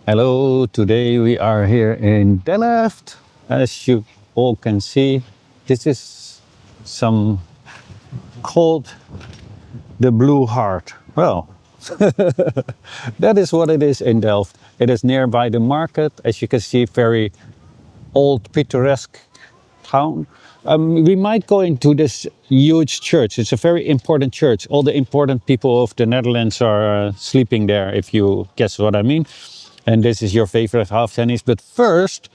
Hello, today we are here in Delft. As you all can see, this is some called the Blue Heart. Well, that is what it is in Delft. It is nearby the market, as you can see, very old, picturesque town. We might go into this huge church. It's a very important church. All the important people of the Netherlands are sleeping there, if you guess what I mean. And this is your favorite half tennis. But first,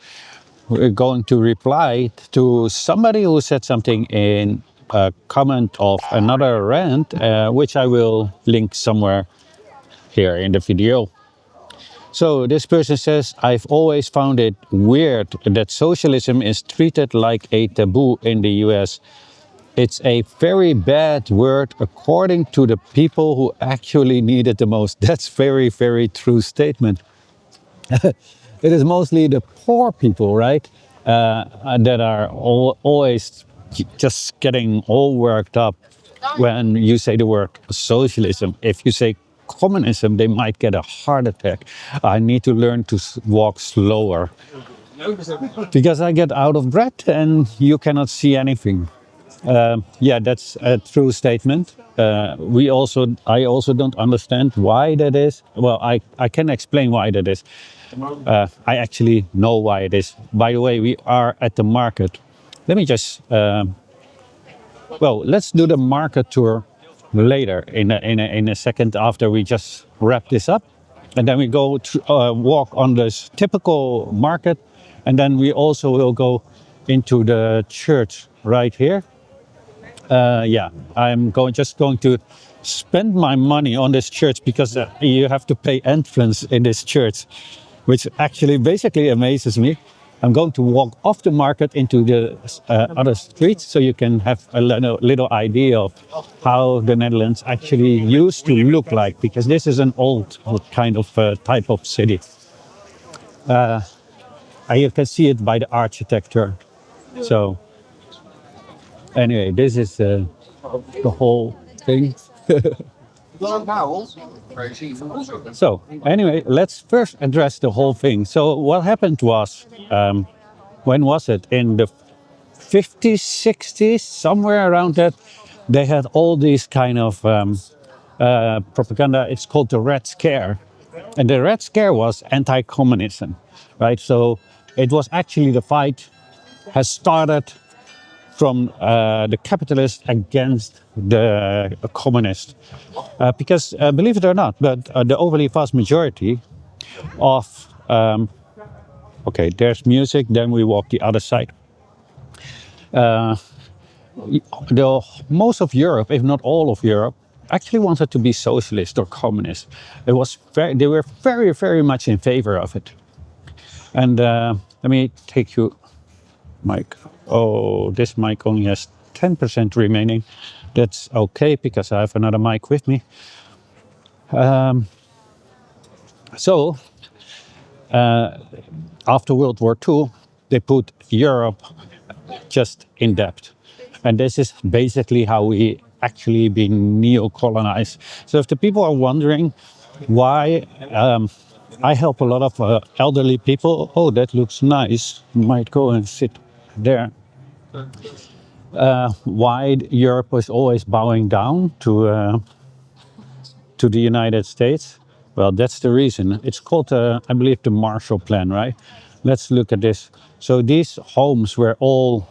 we're going to reply to somebody who said something in a comment of another rant, which I will link somewhere here in the video. So this person says, I've always found it weird that socialism is treated like a taboo in the US. It's a very bad word according to the people who actually need it the most. That's very, very true statement. It is mostly the poor people, right, that are always just getting all worked up when you say the word socialism. If you say communism, they might get a heart attack. I need to learn to walk slower because I get out of breath and you cannot see anything. Yeah, that's a true statement. I also don't understand why that is. Well, I can explain why that is. I actually know why it is. By the way, we are at the market. Let me just, let's do the market tour later in a second after we just wrap this up. And then we go to, walk on this typical market. And then we also will go into the church right here. Yeah, I'm just going to spend my money on this church because you have to pay entrance in this church, which actually basically amazes me. I'm going to walk off the market into the other streets so you can have a little idea of how the Netherlands actually used to look like, because this is an old kind of type of city. You can see it by the architecture. So anyway, this is the whole thing. So anyway, let's first address the whole thing. So what happened was, when was it? In the 50s, 60s, somewhere around that, they had all these kind of propaganda. It's called the Red Scare. And the Red Scare was anti-communism, right? So it was actually the fight has started from the capitalists against the communists. Because believe it or not, but the overly vast majority of, okay, there's music, then we walk the other side. Most of Europe, if not all of Europe, actually wanted to be socialist or communist. They were very, very much in favor of it. And let me take you, mic. Oh, this mic only has 10% remaining. That's okay because I have another mic with me. So after World War II, they put Europe just in debt. And this is basically how we actually been neo-colonized. So if the people are wondering why, I help a lot of elderly people. Oh, that looks nice. Might go and sit there. Why Europe was always bowing down to the United States? Well, that's the reason. It's called, I believe, the Marshall Plan, right? Let's look at this. So these homes were all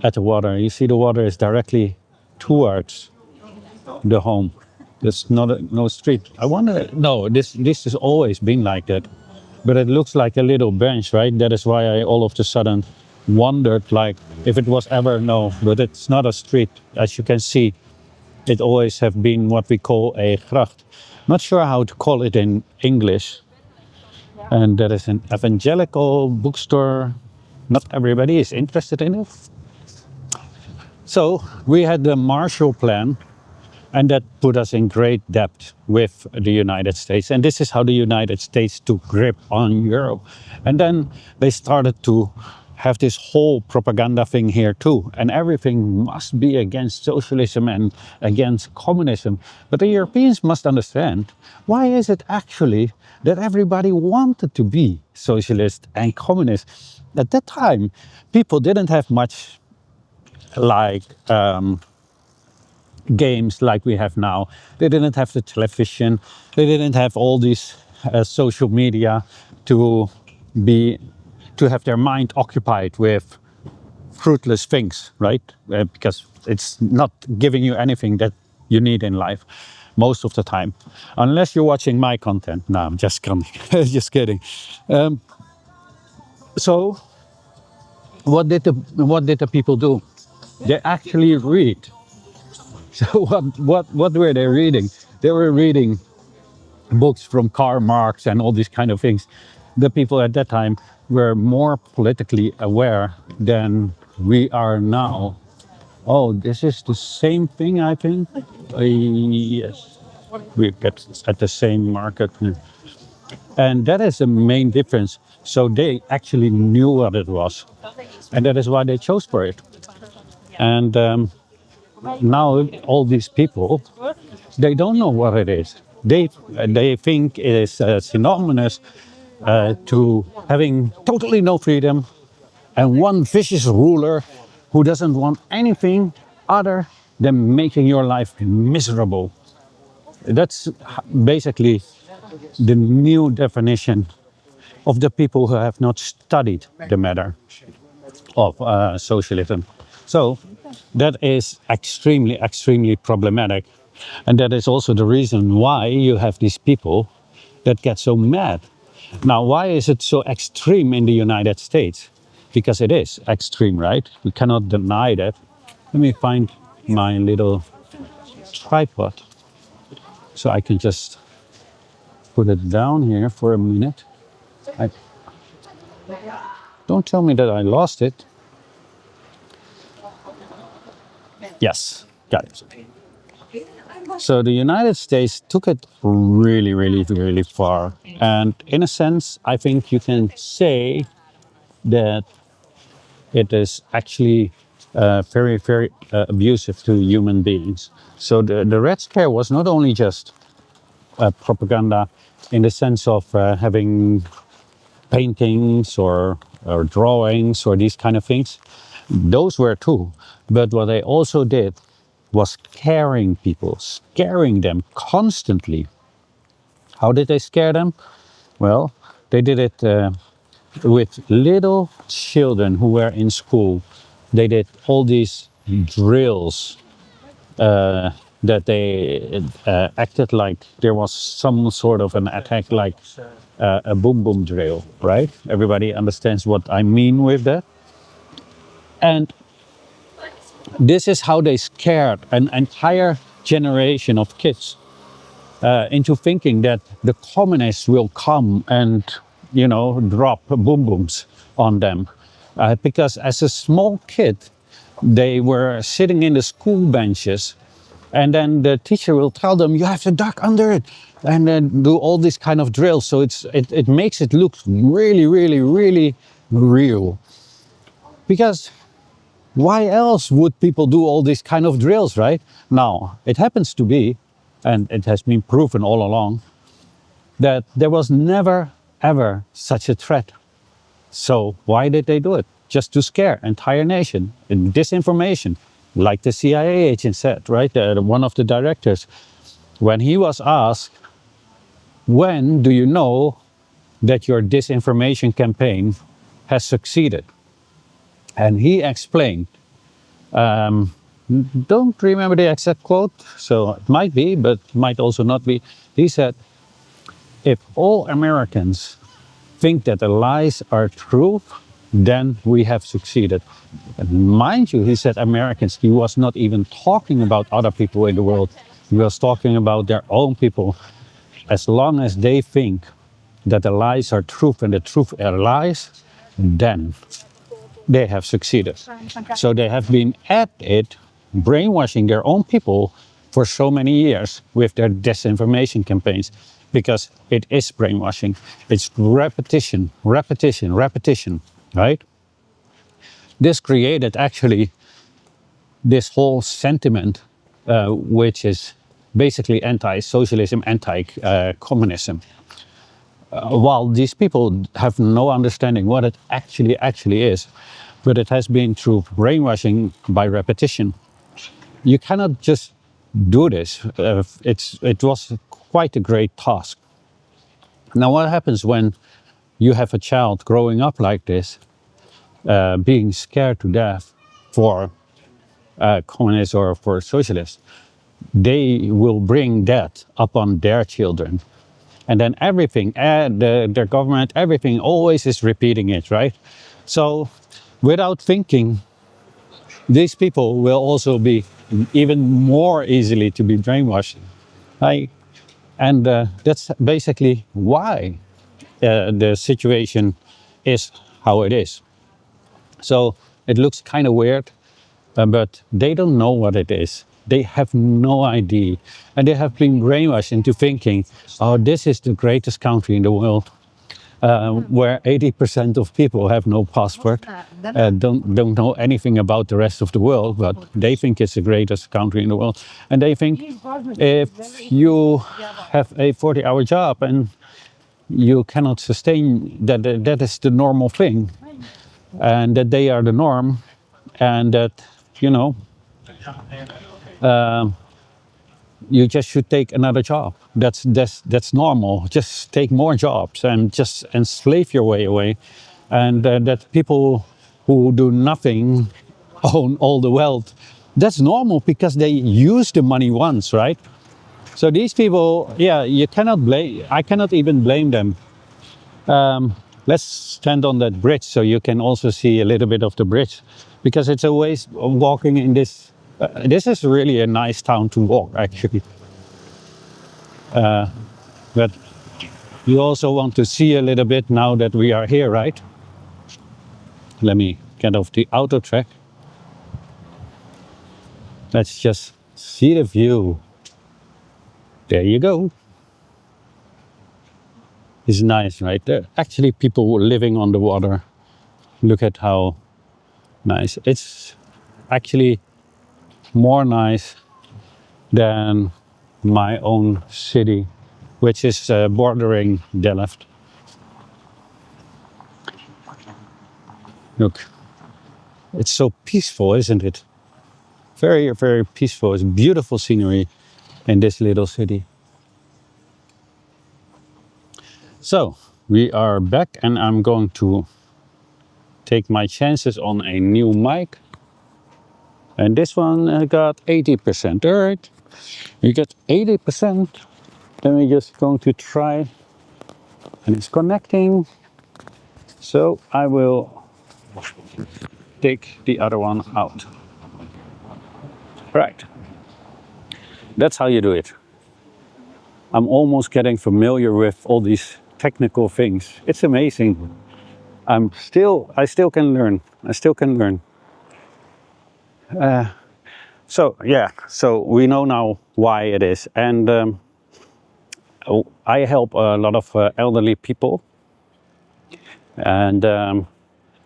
at the water. You see the water is directly towards the home. There's no street. I wonder, no, this has always been like that. But it looks like a little bench, right? That is why I all of a sudden wondered, like, if it was ever, no, but it's not a street. As you can see, it always have been what we call a gracht. Not sure how to call it in English. And that is an evangelical bookstore. Not everybody is interested in it. So we had the Marshall Plan, and that put us in great debt with the United States. And this is how the United States took grip on Europe. And then they started to have this whole propaganda thing here too, and everything must be against socialism and against communism. But the Europeans must understand, why is it actually that everybody wanted to be socialist and communist? At that time, people didn't have much like games like we have now. They didn't have the television. They didn't have all these social media to be to have their mind occupied with fruitless things, right? Because it's not giving you anything that you need in life most of the time, unless you're watching my content. No, I'm just kidding. Just kidding. So, what did the people do? They actually read. So what were they reading? They were reading books from Karl Marx and all these kind of things. The people at that time were more politically aware than we are now. Oh, this is the same thing, I think. Yes, we get at the same market, and that is the main difference. So they actually knew what it was, and that is why they chose for it. And now all these people, they don't know what it is. They think it is synonymous to having totally no freedom and one vicious ruler who doesn't want anything other than making your life miserable. That's basically the new definition of the people who have not studied the matter of socialism. So that is extremely, extremely problematic. And that is also the reason why you have these people that get so mad. Now, why is it so extreme in the United States? Because it is extreme, right? We cannot deny that. Let me find my little tripod so I can just put it down here for a minute. Don't tell me that I lost it. Yes, got it. So the United States took it really, really, really far. And in a sense, I think you can say that it is actually very, very abusive to human beings. So the Red Scare was not only just propaganda in the sense of having paintings or drawings or these kind of things. Those were too. But what they also did was scaring them constantly. How did they scare them? Well, they did it with little children who were in school. They did all these drills that they acted like there was some sort of an attack, like a boom boom drill, right? Everybody understands what I mean with that. And this is how they scared an entire generation of kids into thinking that the communists will come and, drop boom booms on them. Because as a small kid, they were sitting in the school benches, and then the teacher will tell them, you have to duck under it, and then do all these kind of drills. So it makes it look really, really, really real. Because why else would people do all these kind of drills, right? Now, it happens to be, and it has been proven all along, that there was never, ever such a threat. So why did they do it? Just to scare entire nation. And disinformation, like the CIA agent said, right? One of the directors, when he was asked, when do you know that your disinformation campaign has succeeded? And he explained, don't remember the exact quote, so it might be, but might also not be. He said, if all Americans think that the lies are true, then we have succeeded. And mind you, he said Americans, he was not even talking about other people in the world. He was talking about their own people. As long as they think that the lies are truth and the truth are lies, then they have succeeded. So they have been at it, brainwashing their own people for so many years with their disinformation campaigns, because it is brainwashing. It's repetition, repetition, repetition, right? This created actually this whole sentiment, which is basically anti-socialism, anti-communism. While these people have no understanding what it actually is, but it has been through brainwashing by repetition. You cannot just do this. It was quite a great task. Now, what happens when you have a child growing up like this, being scared to death for communists or for socialists? They will bring that upon their children. And then everything, their government, everything always is repeating it, right? So without thinking, these people will also be even more easily to be brainwashed. Right? And that's basically why the situation is how it is. So it looks kind of weird, but they don't know what it is. They have no idea. And they have been brainwashed into thinking, oh, this is the greatest country in the world, where 80% of people have no passport, don't know anything about the rest of the world, but they think it's the greatest country in the world. And they think if you have a 40-hour job and you cannot sustain that, that is the normal thing, and that they are the norm, and that, you know, you just should take another job. That's normal. Just take more jobs and just enslave your way away, and that people who do nothing own all the wealth. That's normal because they use the money once, right? So these people, yeah, you cannot blame. I cannot even blame them. Let's stand on that bridge so you can also see a little bit of the bridge, because it's a waste of walking in this. This is really a nice town to walk, actually. But you also want to see a little bit now that we are here, right? Let me get off the auto track. Let's just see the view. There you go. It's nice, right? There are actually people living on the water. Look at how nice. It's actually more nice than my own city, which is bordering Delft. Look, it's so peaceful, isn't it? Very, very peaceful. It's beautiful scenery in this little city. So we are back, and I'm going to take my chances on a new mic. And this one got 80%. All right, we got 80%. Then we're just going to try, and it's connecting. So I will take the other one out. Right. That's how you do it. I'm almost getting familiar with all these technical things. It's amazing. I still can learn. I still can learn. So yeah, so we know now why it is. And I help a lot of elderly people. And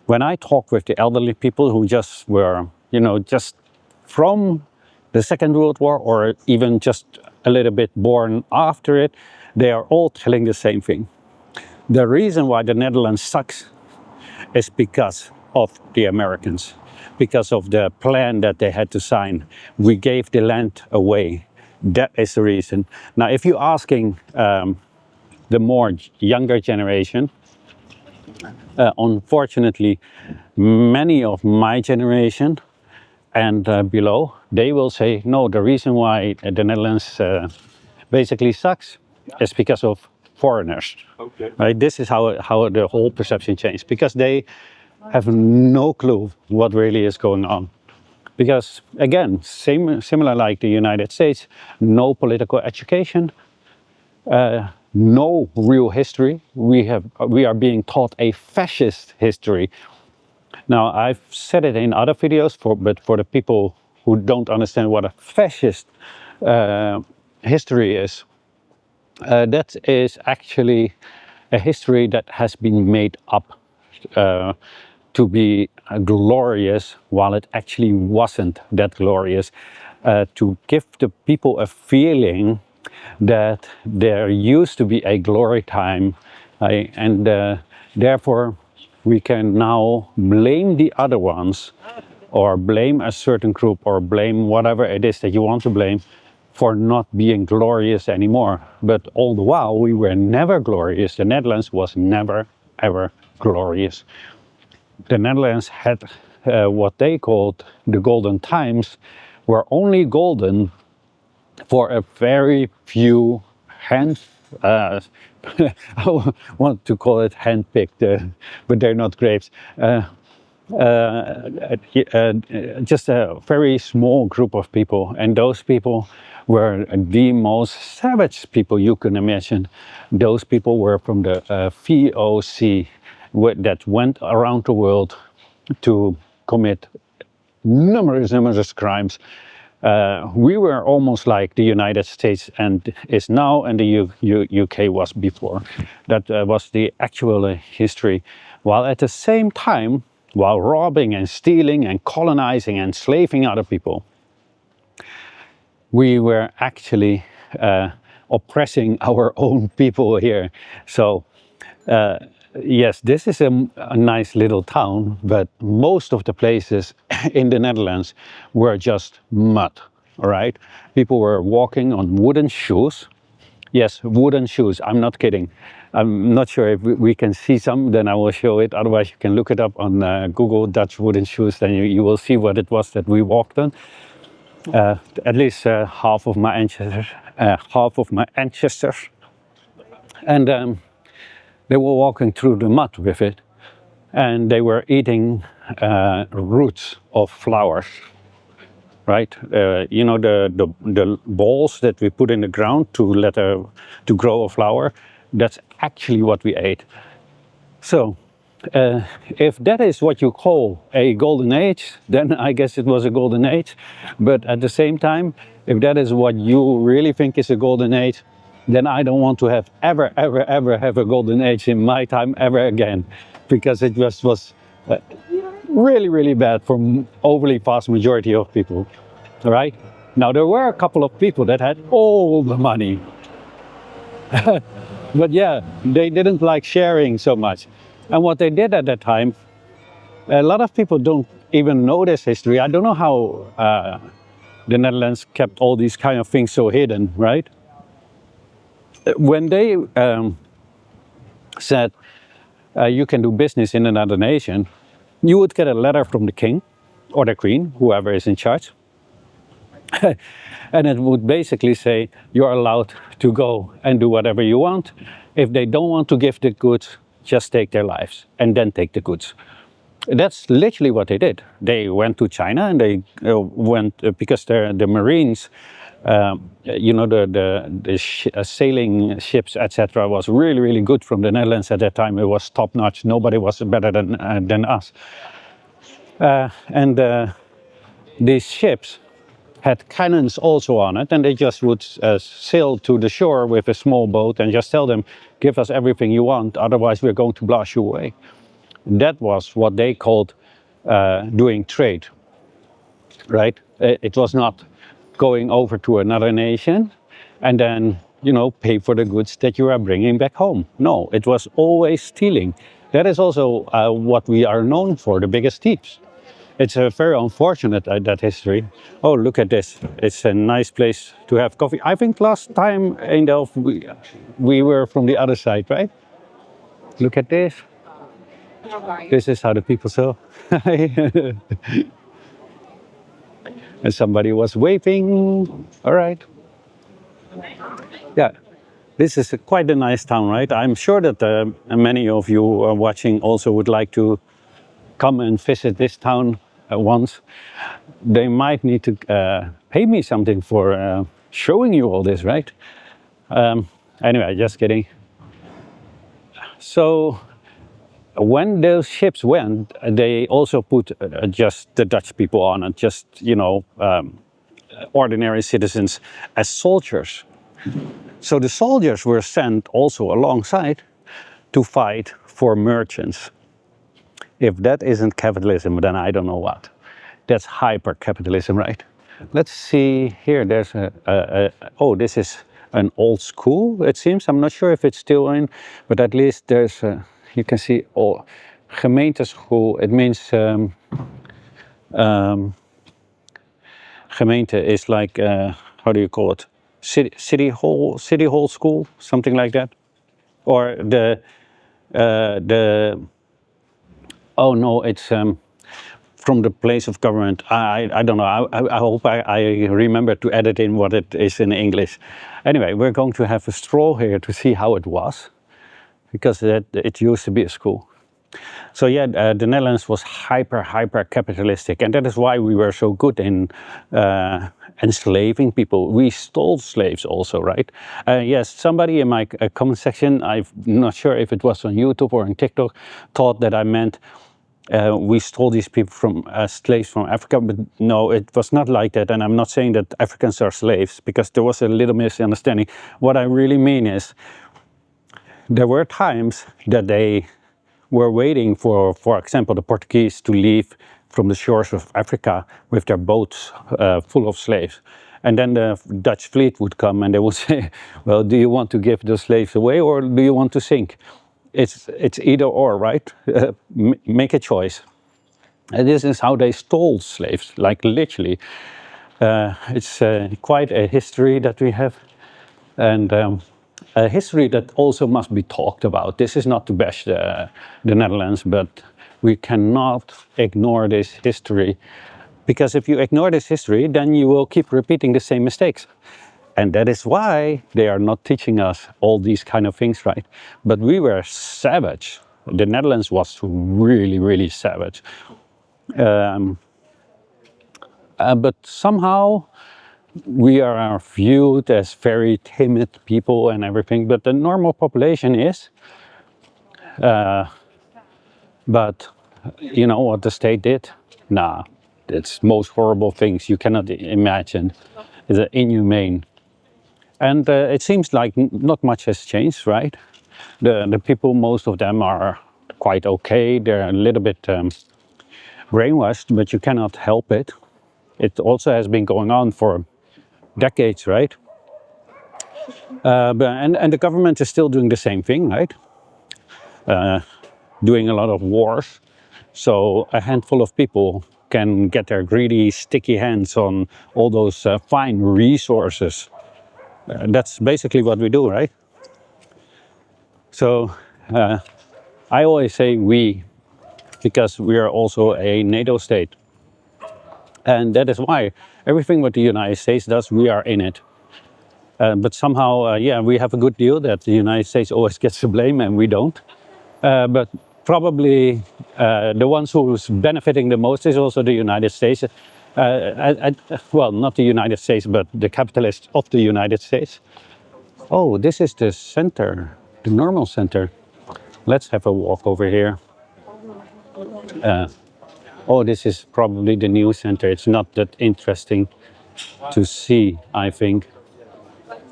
when I talk with the elderly people who just were, just from the Second World War, or even just a little bit born after it, they are all telling the same thing. The reason why the Netherlands sucks is because of the Americans, because of the plan that they had to sign. We gave the land away. That is the reason. Now, if you're asking the more younger generation, unfortunately, many of my generation and below, they will say, no, the reason why the Netherlands basically sucks is because of foreigners. Okay. Right? This is how the whole perception changed, because they have no clue what really is going on. Because again, similar like the United States, no political education, no real history. We are being taught a fascist history. Now, I've said it in other videos, but for the people who don't understand what a fascist history is, that is actually a history that has been made up to be glorious while it actually wasn't that glorious, to give the people a feeling that there used to be a glory time, and therefore we can now blame the other ones, or blame a certain group, or blame whatever it is that you want to blame, for not being glorious anymore. But all the while we were never glorious. The Netherlands was never ever glorious. The Netherlands had what they called the golden times, were only golden for a very few hand, I want to call it hand-picked, but they're not grapes. Just a very small group of people, and those people were the most savage people you can imagine. Those people were from the VOC that went around the world to commit numerous crimes. We were almost like the United States and is now, and the UK was before. That was the actual history. While at the same time, while robbing and stealing and colonizing and enslaving other people, we were actually oppressing our own people here. So yes, this is a nice little town, but most of the places in the Netherlands were just mud, all right? People were walking on wooden shoes. Yes, wooden shoes, I'm not kidding. I'm not sure if we can see some, then I will show it. Otherwise you can look it up on Google, Dutch wooden shoes, then you will see what it was that we walked on. At least half of my ancestors. And they were walking through the mud with it, and they were eating roots of flowers, right? You know, the balls that we put in the ground to grow a flower. That's actually what we ate. So if that is what you call a golden age, then I guess it was a golden age. But at the same time, if that is what you really think is a golden age, then I don't want to have ever have a golden age in my time ever again, because it just was really bad for overly vast majority of people. All right. Now there were a couple of people that had all the money. But yeah, they didn't like sharing so much. And what they did at that time, a lot of people don't even know this history. I don't know how the Netherlands kept all these kind of things so hidden, right? When they said you can do business in another nation, you would get a letter from the king or the queen, whoever is in charge. And it would basically say you're allowed to go and do whatever you want. If they don't want to give the goods, just take their lives and then take the goods. That's literally what they did. They went to China and they went because the Marines, you know, the sailing ships, etc., was really good from the Netherlands at that time. It was top notch. Nobody was better than us. And these ships had cannons also on it, and they just would sail to the shore with a small boat and just tell them, give us everything you want, otherwise we're going to blast you away. That was what they called doing trade, right? It was not going over to another nation and then, you know, pay for the goods that you are bringing back home. No, it was always stealing. That is also what we are known for, the biggest thieves. It's very unfortunate that history. Oh, look at this. It's a nice place to have coffee. I think last time in Delft we were from the other side, right? Look at this. This is how the people saw. And somebody was waving. All right. Yeah, this is quite a nice town, right? I'm sure that many of you watching also would like to come and visit this town once. They might need to pay me something for showing you all this, right? Anyway, just kidding. So when those ships went, they also put just the Dutch people on it, just, you know, ordinary citizens as soldiers. So the soldiers were sent also alongside to fight for merchants. If that isn't capitalism, then I don't know what. That's hyper capitalism, right? Let's see here. There's oh, this is an old school, it seems. I'm not sure if it's still in, but at least there's you can see gemeenteschool. It means gemeente is like how do you call it? City hall school, something like that, or the oh no, it's from the place of government. I don't know. I hope I remember to edit in what it is in English. Anyway, we're going to have a stroll here to see how it was, because it used to be a school. So yeah, the Netherlands was hyper capitalistic, and that is why we were so good in enslaving people. We stole slaves also, right? Yes, somebody in my comment section, I'm not sure if it was on YouTube or on TikTok, thought that I meant we stole these people from slaves from Africa, but no, it was not like that. And I'm not saying that Africans are slaves, because there was a little misunderstanding. What I really mean is, there were times that they were waiting for example, the Portuguese to leave from the shores of Africa with their boats full of slaves. And then the Dutch fleet would come and they would say, well, do you want to give the slaves away or do you want to sink? It's either or, right? Make a choice. And this is how they stole slaves, like literally. It's quite a history that we have. And a history that also must be talked about. This is not to bash the Netherlands, but we cannot ignore this history, because if you ignore this history, then you will keep repeating the same mistakes. And that is why they are not teaching us all these kind of things, right? But we were savage. The Netherlands was really savage. But somehow we are viewed as very timid people and everything, but the normal population is. But you know what the state did? Nah, it's most horrible things you cannot imagine. It's inhumane. And it seems like not much has changed, right? The people, most of them are quite okay. They're a little bit brainwashed, but you cannot help it. It also has been going on for decades, right? And the government is still doing the same thing, right? Doing a lot of wars. So a handful of people can get their greedy, sticky hands on all those fine resources. That's basically what we do, right? So I always say we, because we are also a NATO state. And that is why everything what the United States does, we are in it. But somehow, yeah, we have a good deal that the United States always gets the blame and we don't. But probably the ones who's benefiting the most is also the United States. Well, not the United States, but the capitalists of the United States. Oh, this is the center, the normal center. Let's have a walk over here. Oh, this is probably the new center. It's not that interesting to see, I think.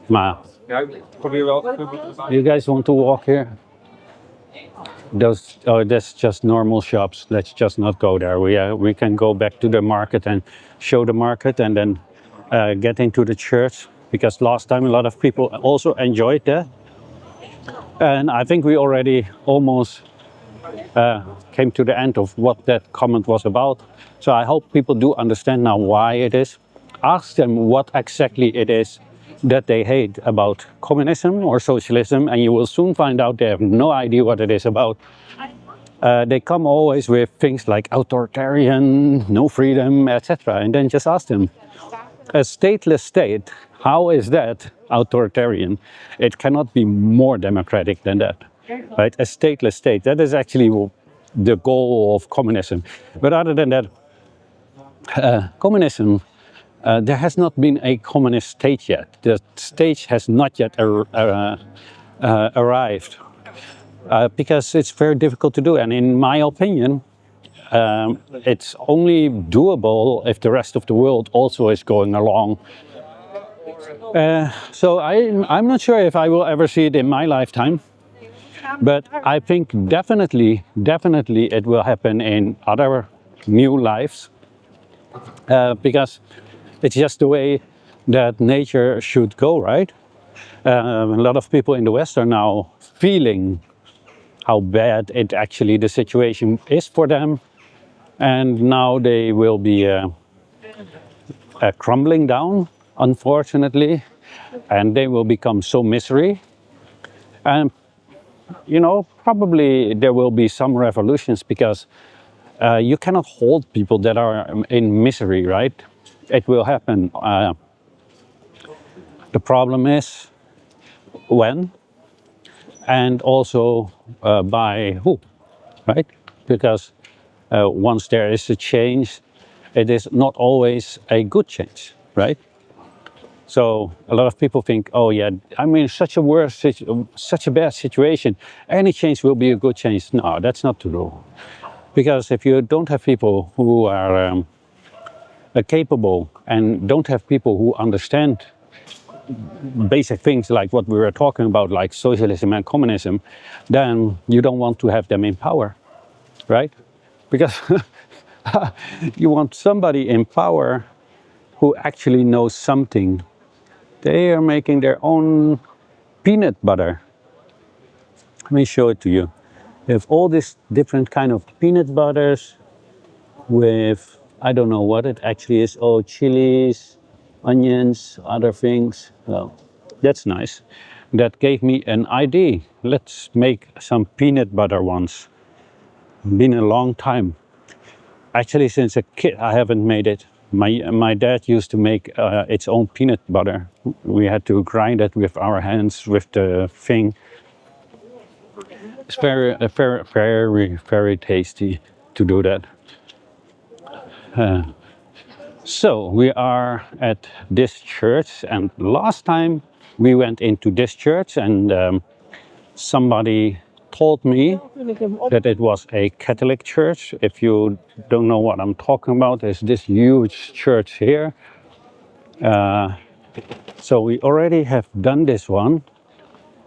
Ma, you guys want to walk here? That's just normal shops. Let's just not go there. We can go back to the market and show the market, and then get into the church, because last time a lot of people also enjoyed that. And I think we already almost came to the end of what that comment was about. So I hope people do understand now why it is. Ask them what exactly it is that they hate about communism or socialism, and you will soon find out they have no idea what it is about. They come always with things like authoritarian, no freedom, etc. And then just ask them, a stateless state, how is that authoritarian? It cannot be more democratic than that, right? A stateless state, that is actually the goal of communism. But other than that, communism, there has not been a communist state yet. The stage has not yet arrived, because it's very difficult to do. And in my opinion, it's only doable if the rest of the world also is going along. So I'm not sure if I will ever see it in my lifetime. But I think definitely it will happen in other new lives, because it's just the way that nature should go, right? A lot of people in the West are now feeling how bad it actually the situation is for them, and now they will be crumbling down, unfortunately, and they will become so misery. And probably there will be some revolutions, because you cannot hold people that are in misery, right? It will happen. The problem is when, and also by who, right? Because once there is a change, it is not always a good change, right? So a lot of people think, oh yeah, I'm in such a bad situation. Any change will be a good change. No, that's not true. Because if you don't have people who are capable, and don't have people who understand basic things like what we were talking about, like socialism and communism, then you don't want to have them in power, right? Because you want somebody in power who actually knows something. They are making their own peanut butter. Let me show it to you. They have all these different kind of peanut butters with, I don't know what it actually is. Oh, chilies, onions, other things. Well, that's nice. That gave me an idea. Let's make some peanut butter ones. Been a long time. Actually, since a kid, I haven't made it. My dad used to make its own peanut butter. We had to grind it with our hands with the thing. It's very tasty to do that. So we are at this church, and last time we went into this church, and somebody told me that it was a Catholic church. If you don't know what I'm talking about, there's this huge church here. So we already have done this one.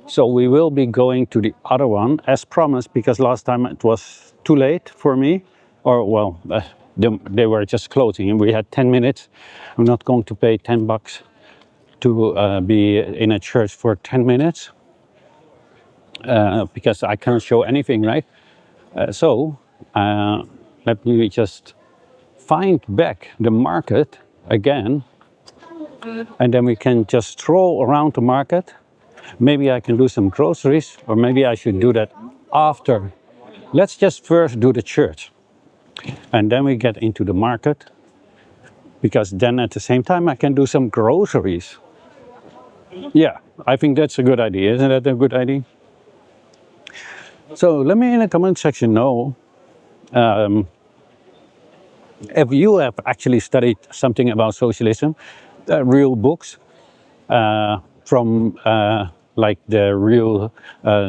So we will be going to the other one as promised, because last time it was too late for me, or well, they were just closing and we had 10 minutes. I'm not going to pay $10 to be in a church for 10 minutes because I cannot show anything, right? So let me just find back the market again, and then we can just stroll around the market. Maybe I can do some groceries, or maybe I should do that after. Let's just first do the church, and then we get into the market, because then at the same time I can do some groceries. Yeah, I think that's a good idea. Isn't that a good idea? So let me in the comment section know if you have actually studied something about socialism, real books from like the real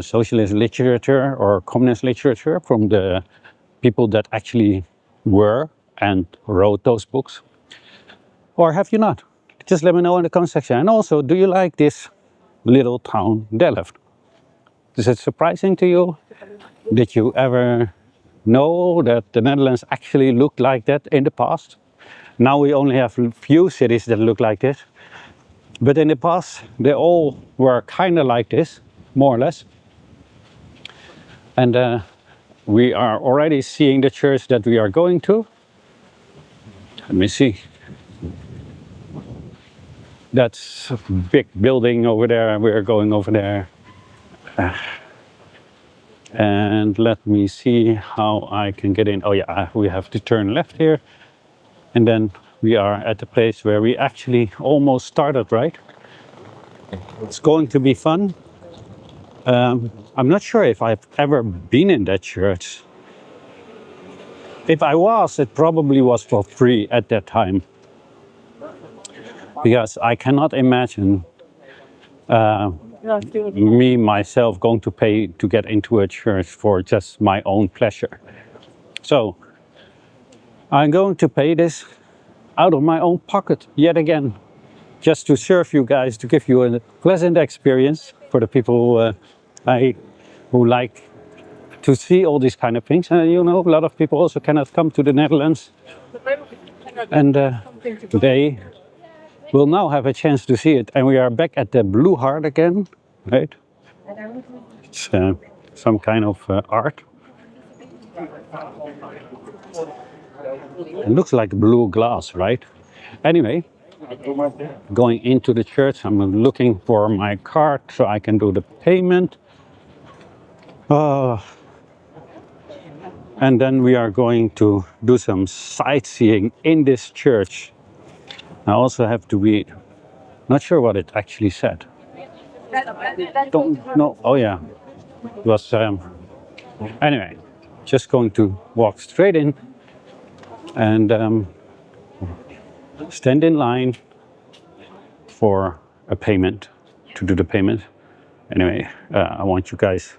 socialist literature or communist literature from the people that actually were and wrote those books. Or have you not? Just let me know in the comment section. And also, do you like this little town, Delft? Is it surprising to you? Did you ever know that the Netherlands actually looked like that in the past? Now we only have a few cities that look like this. But in the past, they all were kind of like this, more or less. And we are already seeing the church that we are going to. Let me see. That's a big building over there, and we're going over there. And let me see how I can get in. Oh yeah, we have to turn left here. And then we are at the place where we actually almost started, right? It's going to be fun. I'm not sure if I've ever been in that church. If I was, it probably was for free at that time. Because I cannot imagine me, myself, going to pay to get into a church for just my own pleasure. So I'm going to pay this out of my own pocket yet again, just to serve you guys, to give you a pleasant experience for the people who like to see all these kind of things. And you know, a lot of people also cannot come to the Netherlands, and they will now have a chance to see it. And we are back at the Blue Heart again, right? It's some kind of art. It looks like blue glass, right? Anyway, going into the church, I'm looking for my card so I can do the payment. And then we are going to do some sightseeing in this church. I also have to be not sure what it actually said. Don't know. Oh yeah, it was. Anyway, just going to walk straight in and stand in line for a payment, to do the payment. Anyway, I want you guys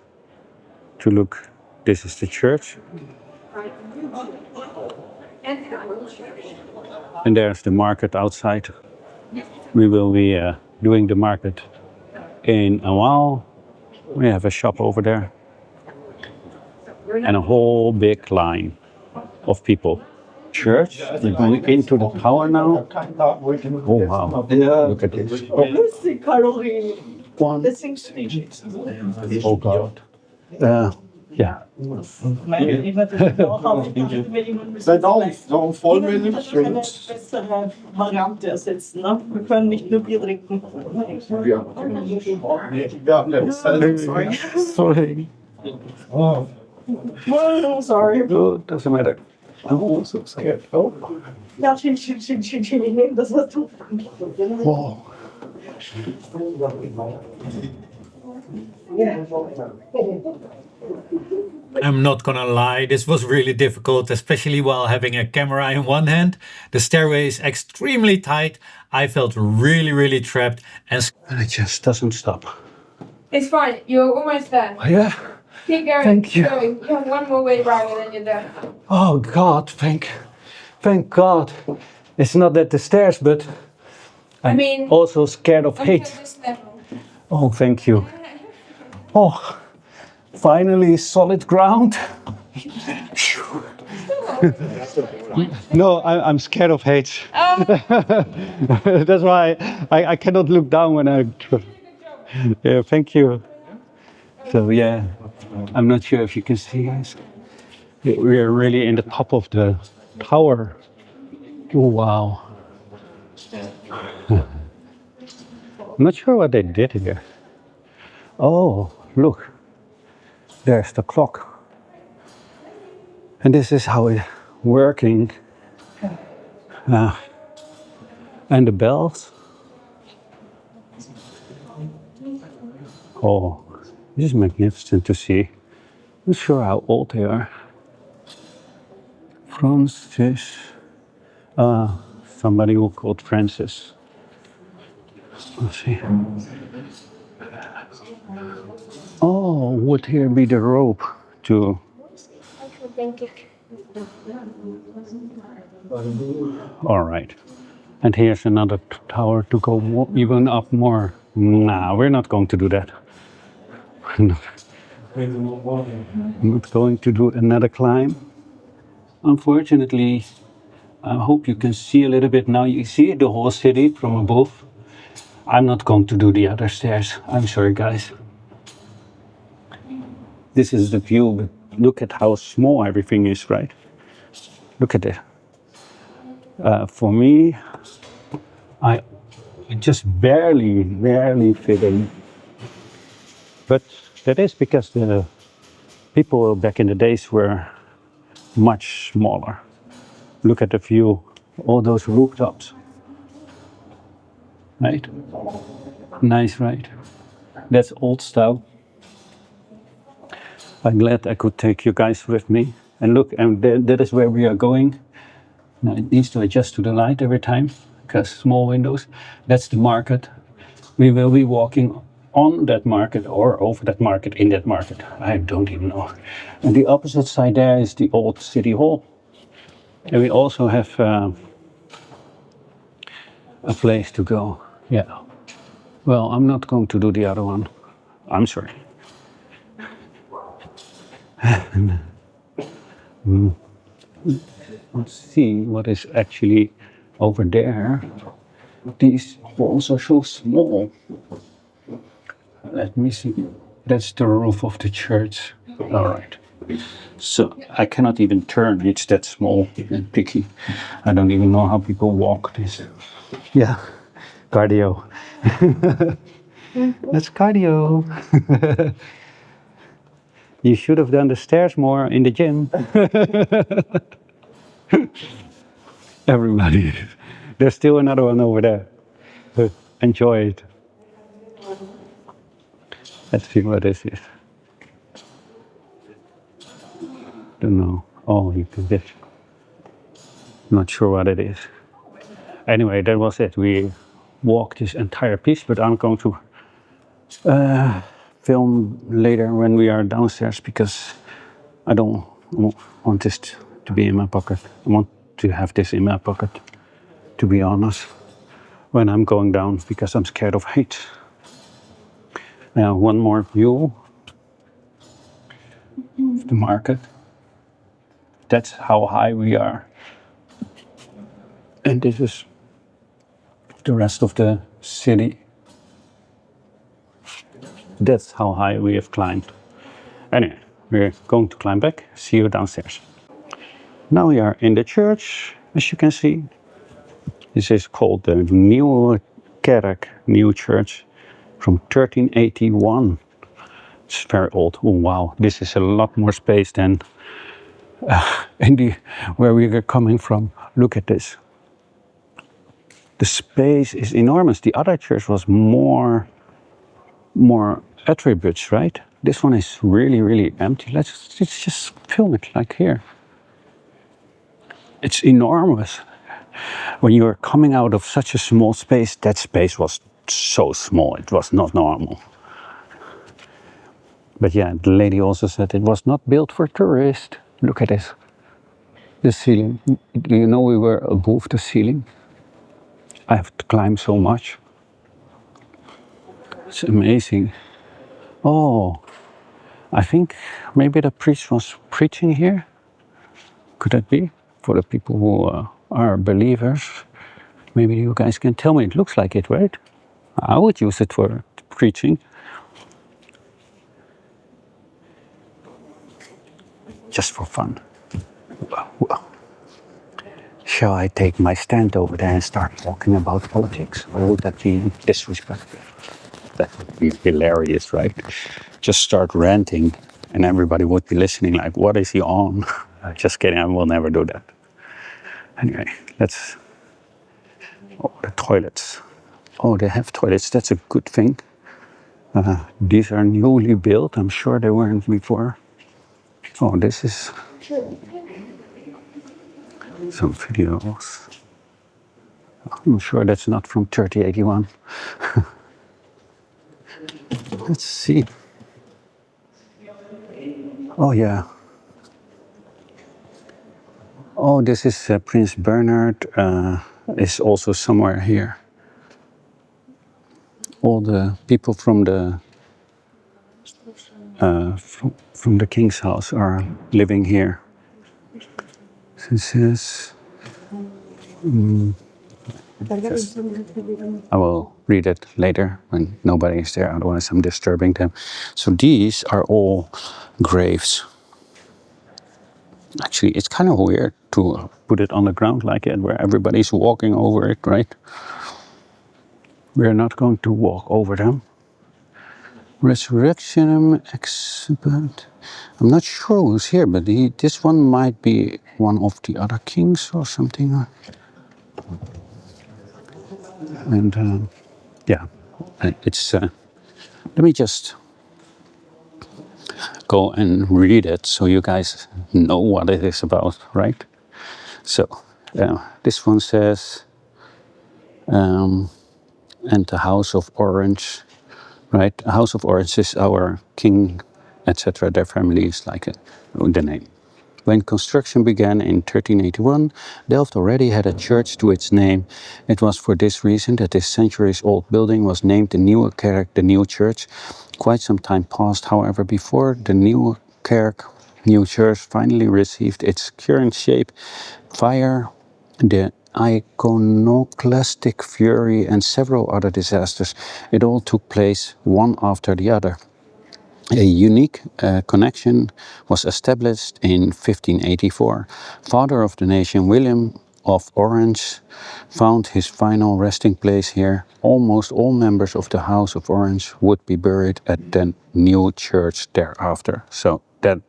to look. This is the church. And there's the market outside. We will be doing the market in a while. We have a shop over there. And a whole big line of people. Church, we're going into the tower now. Oh wow, look at this. One. Oh God. Ja. Seid auf, so vollmillig. Bessere Variante ersetzen, ne? Wir können nicht nur Bier trinken. Sorry. Oh, sorry. Oh, doesn't matter. I'm also scared. Oh. Ja, chill, ich nehme das, was du. Wow. I'm not gonna lie, this was really difficult, especially while having a camera in one hand. The stairway is extremely tight. I felt really trapped and it just doesn't stop. It's fine. You're almost there. Oh, yeah. Keep going. Thank you. Keep going. You have one more way round and then you're there. Oh God, thank God. It's not at the stairs, but I'm also scared of Until height. this level. Oh, thank you. Oh, finally solid ground. No, I'm scared of heights. That's why I cannot look down when I. Yeah, thank you. So yeah, I'm not sure if you can see us. We are really in the top of the tower. Oh wow. I'm not sure what they did here. Oh, look. There's the clock. And this is how it's working. And the bells. Oh, this is magnificent to see. I'm not sure how old they are. Francis. Somebody who called Francis. Let's see. Oh, would here be the rope to... All right. And here's another tower to go even up more. Nah, we're not going to do that. I'm not going to do another climb. Unfortunately, I hope you can see a little bit now. You see the whole city from above. I'm not going to do the other stairs. I'm sorry, guys. This is the view, but look at how small everything is, right? Look at it. For me, I just barely fit in. But that is because the people back in the days were much smaller. Look at the view, all those rooftops. Right? Nice, right? That's old style. I'm glad I could take you guys with me. And look, and that is where we are going. Now it needs to adjust to the light every time, because small windows. That's the market. We will be walking on that market or over that market, in that market. I don't even know. And the opposite side there is the old city hall. And we also have a place to go. Yeah. Well, I'm not going to do the other one. I'm sorry. Let's see what is actually over there. These walls are so small. Let me see. That's the roof of the church. All right. So I cannot even turn. It's that small and picky. I don't even know how people walk this. Yeah, cardio. That's cardio. You should have done the stairs more in the gym. Everybody. There's still another one over there. Enjoy it. Let's see what this is. Don't know. Oh, you can get. Not sure what it is. Anyway, that was it. We walked this entire piece, but I'm going to film later when we are downstairs because I don't want this to be in my pocket. I want to have this in my pocket, to be honest, when I'm going down because I'm scared of heights. Now, one more view of the market. That's how high we are. And this is the rest of the city. That's how high we have climbed. Anyway, we're going to climb back. See you downstairs. Now we are in the church, as you can see. This is called the Nieuwe Kerk, New Church, from 1381. It's very old. Oh wow, this is a lot more space than where we are coming from. Look at this. The space is enormous. The other church was more attributes, right? This one is really empty. Let's just film it like here. It's enormous. When you're coming out of such a small space, that space was so small, it was not normal. But yeah, the lady also said it was not built for tourists. Look at this. The ceiling. Do you know we were above the ceiling? I have to climb so much. It's amazing. Oh, I think maybe the priest was preaching here. Could that be? For the people who are believers. Maybe you guys can tell me. It looks like it, right? I would use it for preaching. Just for fun. Well, shall I take my stand over there and start talking about politics? Or would that be disrespectful? That would be hilarious, right? Just start ranting and everybody would be listening like, what is he on? Just kidding, I will never do that. Anyway, let's... Oh, the toilets. Oh, they have toilets, that's a good thing. These are newly built, I'm sure they weren't before. Oh, this is... some videos. I'm sure that's not from 3081. Let's see. Oh yeah. Oh, this is Prince Bernhard is also somewhere here. All the people from the king's house are living here. This is. I will read it later when nobody is there, otherwise I'm disturbing them. So these are all graves. Actually, it's kind of weird to put it on the ground like that, where everybody's walking over it, right? We're not going to walk over them. Resurrection exhibit. I'm not sure who's here, but this one might be one of the other kings or something. And yeah, it's. Let me just go and read it so you guys know what it is about, right? So this one says, and the House of Orange, right? House of Orange is our king, etc. Their family is like the name. When construction began in 1381, Delft already had a church to its name. It was for this reason that this centuries-old building was named the Nieuwe Kerk, the New Church. Quite some time passed, however, before the Nieuwe Kerk new church finally received its current shape via the iconoclastic fury and several other disasters. It all took place one after the other. A unique connection was established in 1584. Father of the nation, William of Orange, found his final resting place here. Almost all members of the House of Orange would be buried at the new church thereafter. So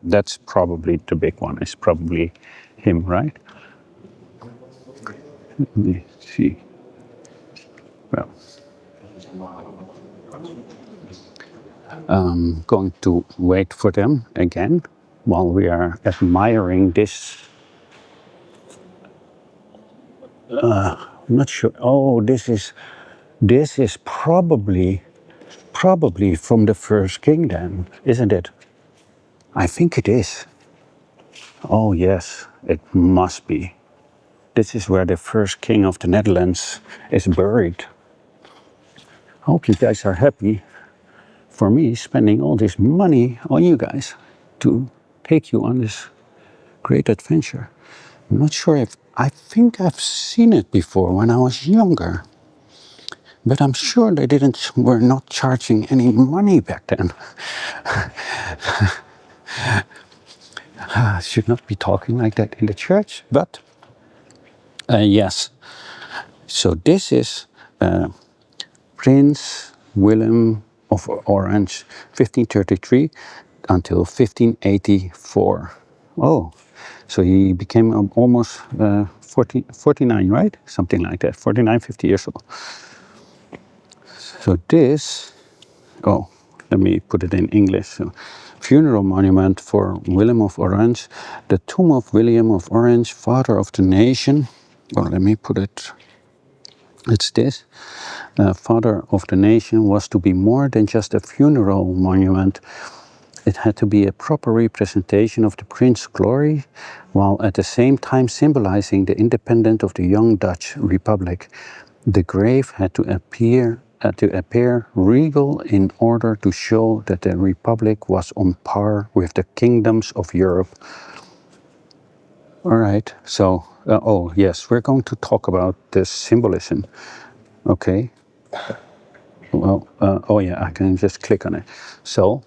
that's probably the big one. It's probably him, right? Let me see. Well, I'm going to wait for them again while we are admiring this. I'm not sure. Oh, this is probably from the first king then, isn't it? I think it is. Oh yes, it must be. This is where the first king of the Netherlands is buried. I hope you guys are happy for me spending all this money on you guys to take you on this great adventure. I'm not sure if I think I've seen it before when I was younger. But I'm sure they were not charging any money back then. I should not be talking like that in the church, but yes. So this is Prince William of Orange, 1533 until 1584. Oh, so he became almost 49, right? Something like that, 49, 50 years old. So this, oh, let me put it in English. So, funeral monument for William of Orange, the tomb of William of Orange, father of the nation. Well, let me put it, it's this. Father of the nation was to be more than just a funeral monument. It had to be a proper representation of the Prince's glory, while at the same time symbolizing the independence of the young Dutch Republic. The grave had to appear regal in order to show that the Republic was on par with the kingdoms of Europe. All right, so, oh yes, we're going to talk about the symbolism. Okay. Well, oh yeah, I can just click on it. So,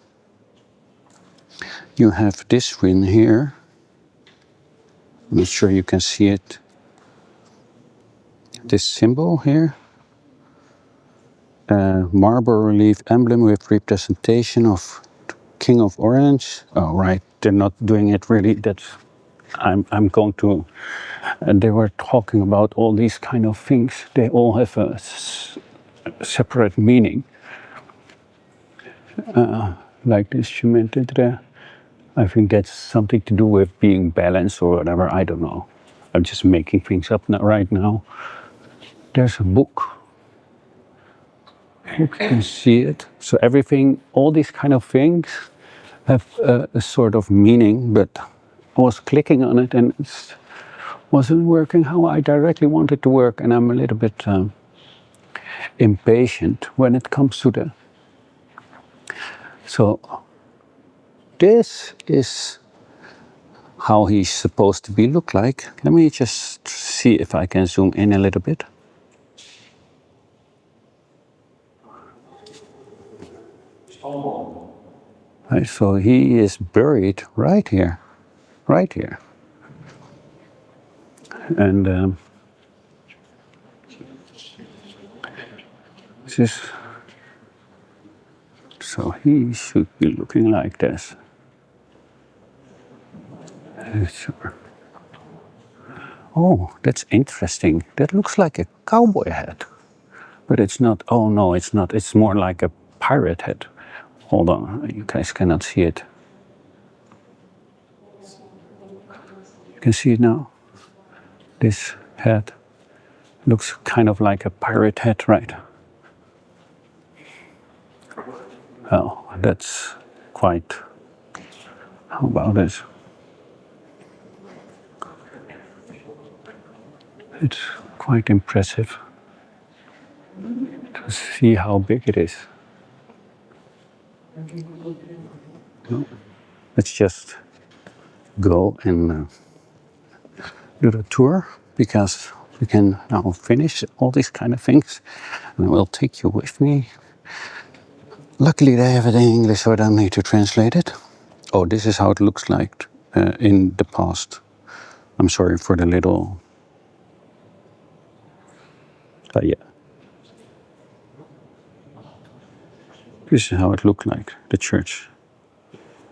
you have this one here. I'm not sure you can see it. This symbol here. Marble relief emblem with representation of King of Orange. Oh, right. They're not doing it really. I'm going to. They were talking about all these kind of things. They all have a separate meaning. Like this, I think that's something to do with being balanced or whatever. I don't know. I'm just making things up right now. There's a book. You can see it. So everything, all these kind of things have a sort of meaning, but I was clicking on it and it wasn't working how I directly wanted to work, and I'm a little bit impatient when it comes to the. So this is how he's supposed to be look like. Let me just see if I can zoom in a little bit. Right, so he is buried right here, and this is, so he should be looking like this. Sure. Oh, that's interesting. That looks like a cowboy hat, but it's not. Oh no, it's not. It's more like a pirate hat. Hold on, you guys cannot see it. You can see it now. This hat looks kind of like a pirate hat, right? Oh, that's quite. How about this? It's quite impressive to see how big it is. No, it's just go and do the tour, because we can now finish all these kind of things, and I will take you with me. Luckily they have it in English, so I don't need to translate it. Oh, this is how it looks like in the past. I'm sorry for the little... yeah. This is how it looked like, the church.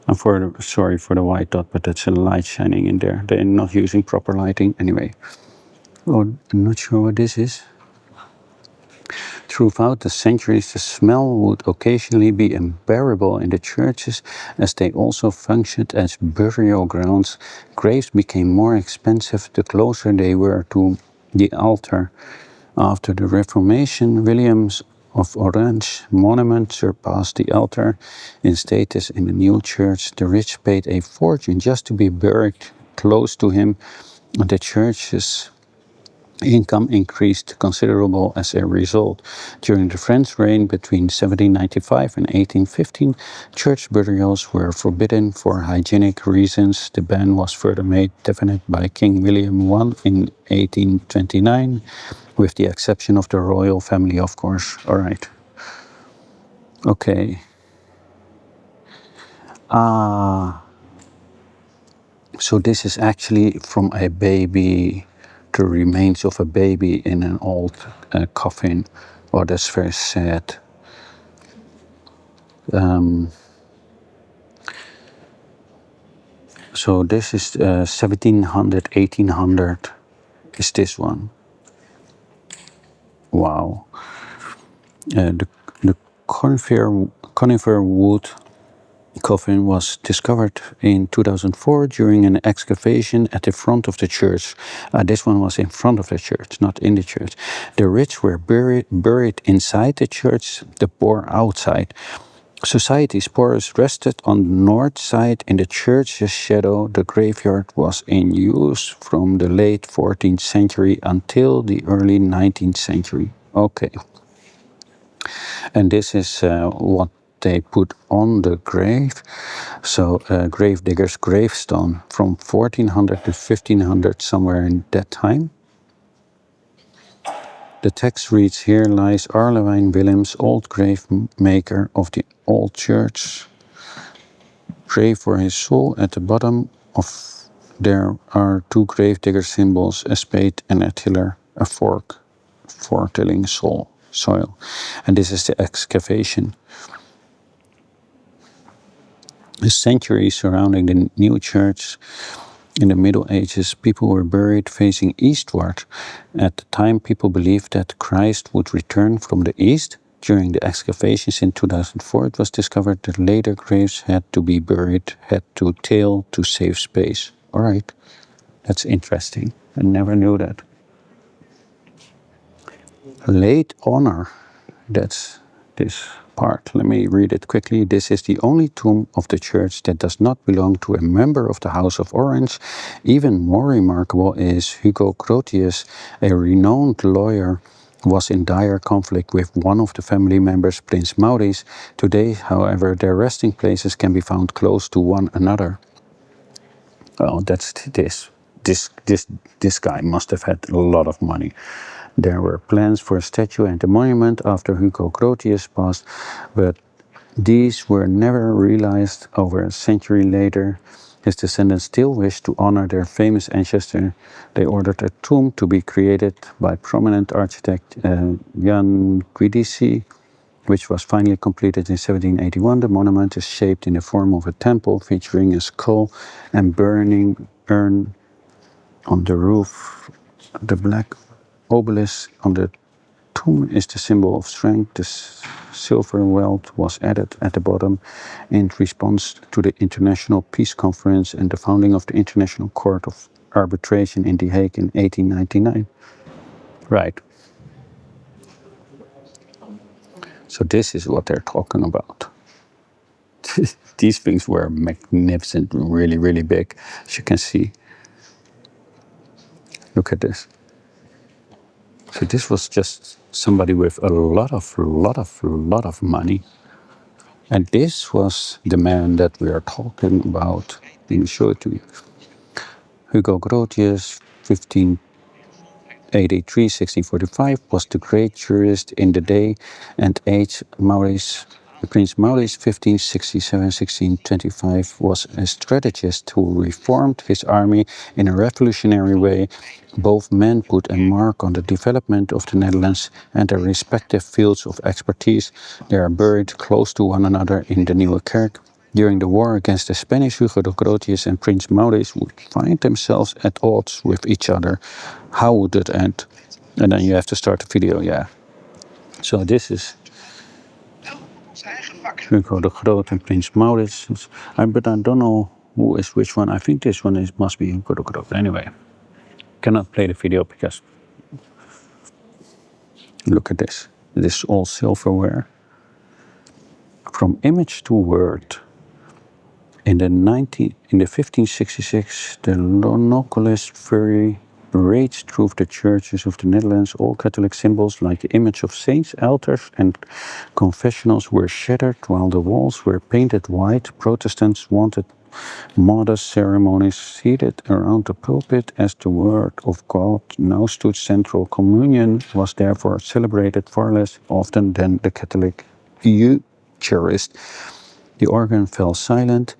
I'm sorry for the white dot, but that's a light shining in there. They're not using proper lighting anyway. Oh, I'm not sure what this is. Throughout the centuries, the smell would occasionally be unbearable in the churches, as they also functioned as burial grounds. Graves became more expensive the closer they were to the altar. After the Reformation, William's of Orange monument surpassed the altar in status in the new church. The rich paid a fortune just to be buried close to him. The church's income increased considerable as a result. During the French reign between 1795 and 1815, church burials were forbidden for hygienic reasons. The ban was further made definite by King William I in 1829, with the exception of the royal family, of course. All right. Okay. So this is actually from a baby, the remains of a baby in an old coffin. Oh, that's very sad. So this is 1700, 1800 is this one. Wow. The conifer wood coffin was discovered in 2004 during an excavation at the front of the church. This one was in front of the church, not in the church. The rich were buried inside the church, the poor outside. Society's poorest rested on the north side in the church's shadow. The graveyard was in use from the late 14th century until the early 19th century. Okay. And this is what they put on the grave. So gravedigger's gravestone from 1400 to 1500, somewhere in that time. The text reads, "Here lies Arlewijn Willems, old grave maker of the old church. Pray for his soul." At the bottom of there are two gravedigger symbols, a spade and a tiller, a fork for tilling soil. And this is the excavation. The century surrounding the new church. In the Middle Ages, people were buried facing eastward. At the time, people believed that Christ would return from the east. During the excavations in 2004, it was discovered that later graves had to be buried head to tail to save space. All right, that's interesting. I never knew that. Late honor, that's this part. Let me read it quickly. "This is the only tomb of the church that does not belong to a member of the House of Orange. Even more remarkable is Hugo Grotius, a renowned lawyer, was in dire conflict with one of the family members, Prince Maurice. Today, however, their resting places can be found close to one another." Well, that's this. This guy must have had a lot of money. There were plans for a statue and a monument after Hugo Grotius passed, but these were never realized. Over a century later, his descendants still wished to honor their famous ancestor. They ordered a tomb to be created by prominent architect Jan Guidici, which was finally completed in 1781. The monument is shaped in the form of a temple featuring a skull and burning urn on the roof. The black obelisk on the tomb is the symbol of strength. The silver welt was added at the bottom in response to the International Peace Conference and the founding of the International Court of Arbitration in The Hague in 1899. Right. So this is what they're talking about. These things were magnificent, really, really big, as you can see. Look at this. So this was just somebody with a lot of money. And this was the man that we are talking about. Let me show it to you. Hugo Grotius, 1583-1645, was the great jurist in the day and age. Prince Maurice, 1567-1625, was a strategist who reformed his army in a revolutionary way. Both men put a mark on the development of the Netherlands and their respective fields of expertise. They are buried close to one another in the Nieuwe Kerk. During the war against the Spanish, Hugo de Grotius and Prince Maurice would find themselves at odds with each other. How would that end? And then you have to start the video, yeah. So this is Hugo de Groot and Prince Maurits. But I don't know who is which one. I think this one must be Hugo de Groot. Anyway, cannot play the video because look at this. This is all silverware. From image to word. In the 1566, the Lonocalist fury raged through the churches of the Netherlands. All Catholic symbols, like the image of saints, altars, and confessionals, were shattered, while the walls were painted white. Protestants wanted modest ceremonies seated around the pulpit as the Word of God now stood central. Communion was therefore celebrated far less often than the Catholic Eucharist. The organ fell silent.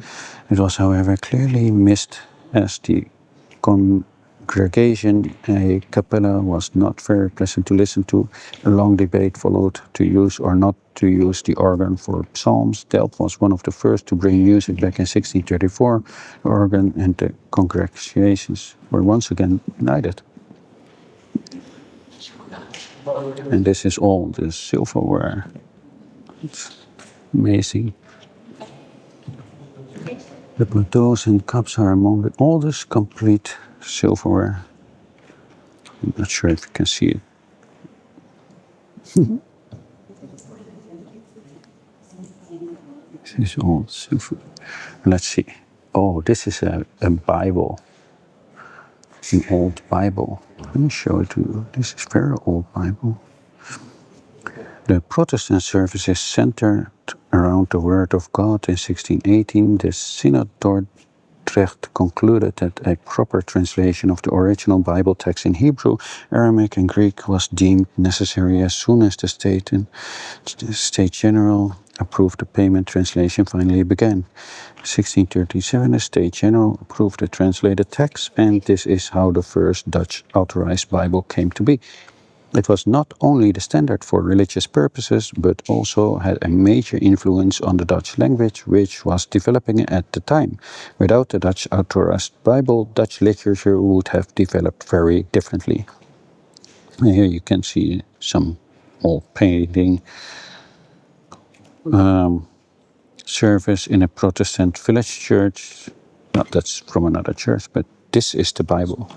It was, however, clearly missed as the congregation a cappella was not very pleasant to listen to. A long debate followed to use or not to use the organ for psalms. Delft was one of the first to bring music back in 1634. The organ and the congregations were once again united. And this is all the silverware. It's amazing. The plateaus and cups are among the oldest complete silverware. I'm not sure if you can see it. This is all silver. Let's see. Oh, this is a Bible. An old Bible. Let me show it to you. This is very old Bible. The Protestant services centered around the Word of God. In 1618, the Synod Dordrecht concluded that a proper translation of the original Bible text in Hebrew, Aramaic, and Greek was deemed necessary. As soon as the State General approved the payment, translation finally began. 1637, the State General approved the translated text, and this is how the first Dutch authorized Bible came to be. It was not only the standard for religious purposes, but also had a major influence on the Dutch language, which was developing at the time. Without the Dutch authorized Bible, Dutch literature would have developed very differently. And here you can see some old painting service in a Protestant village church. No, that's from another church, but this is the Bible.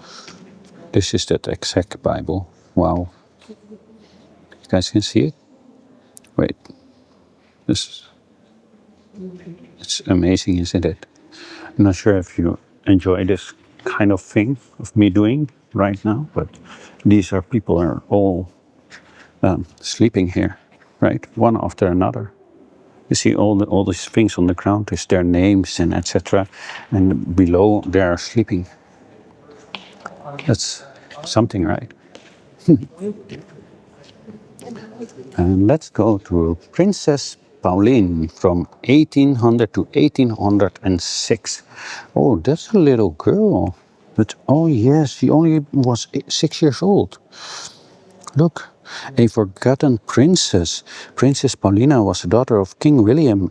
This is that exact Bible. Wow. You guys can see it? Wait. It's amazing, isn't it? I'm not sure if you enjoy this kind of thing of me doing right now, but these are people are all sleeping here, right? One after another. You see all these things on the ground is their names and etc. And below they are sleeping. That's something, right? And let's go to Princess Pauline from 1800 to 1806. Oh, that's a little girl. But oh yes, she only was 6 years old. Look, a forgotten princess. Princess Paulina was the daughter of King William.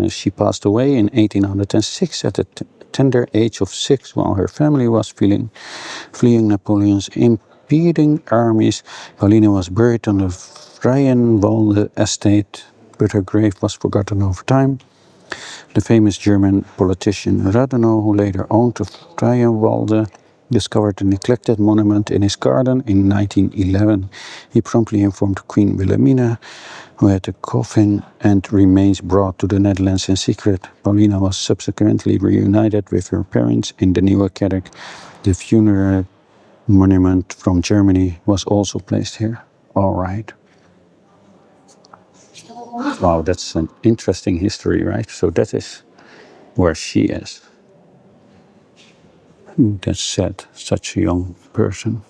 She passed away in 1806 at the tender age of 6 while her family was fleeing Napoleon's impeding armies. Paulina was buried on the Brainwashed estate, but her grave was forgotten over time. The famous German politician Radenau, who later owned the Brainwashed, discovered a neglected monument in his garden in 1911. He promptly informed Queen Wilhelmina, who had the coffin and remains brought to the Netherlands in secret. Paulina was subsequently reunited with her parents in the Nieuwe Kerk. The funeral monument from Germany was also placed here. All right. Wow, that's an interesting history, right? So that is where she is. That's sad, such a young person.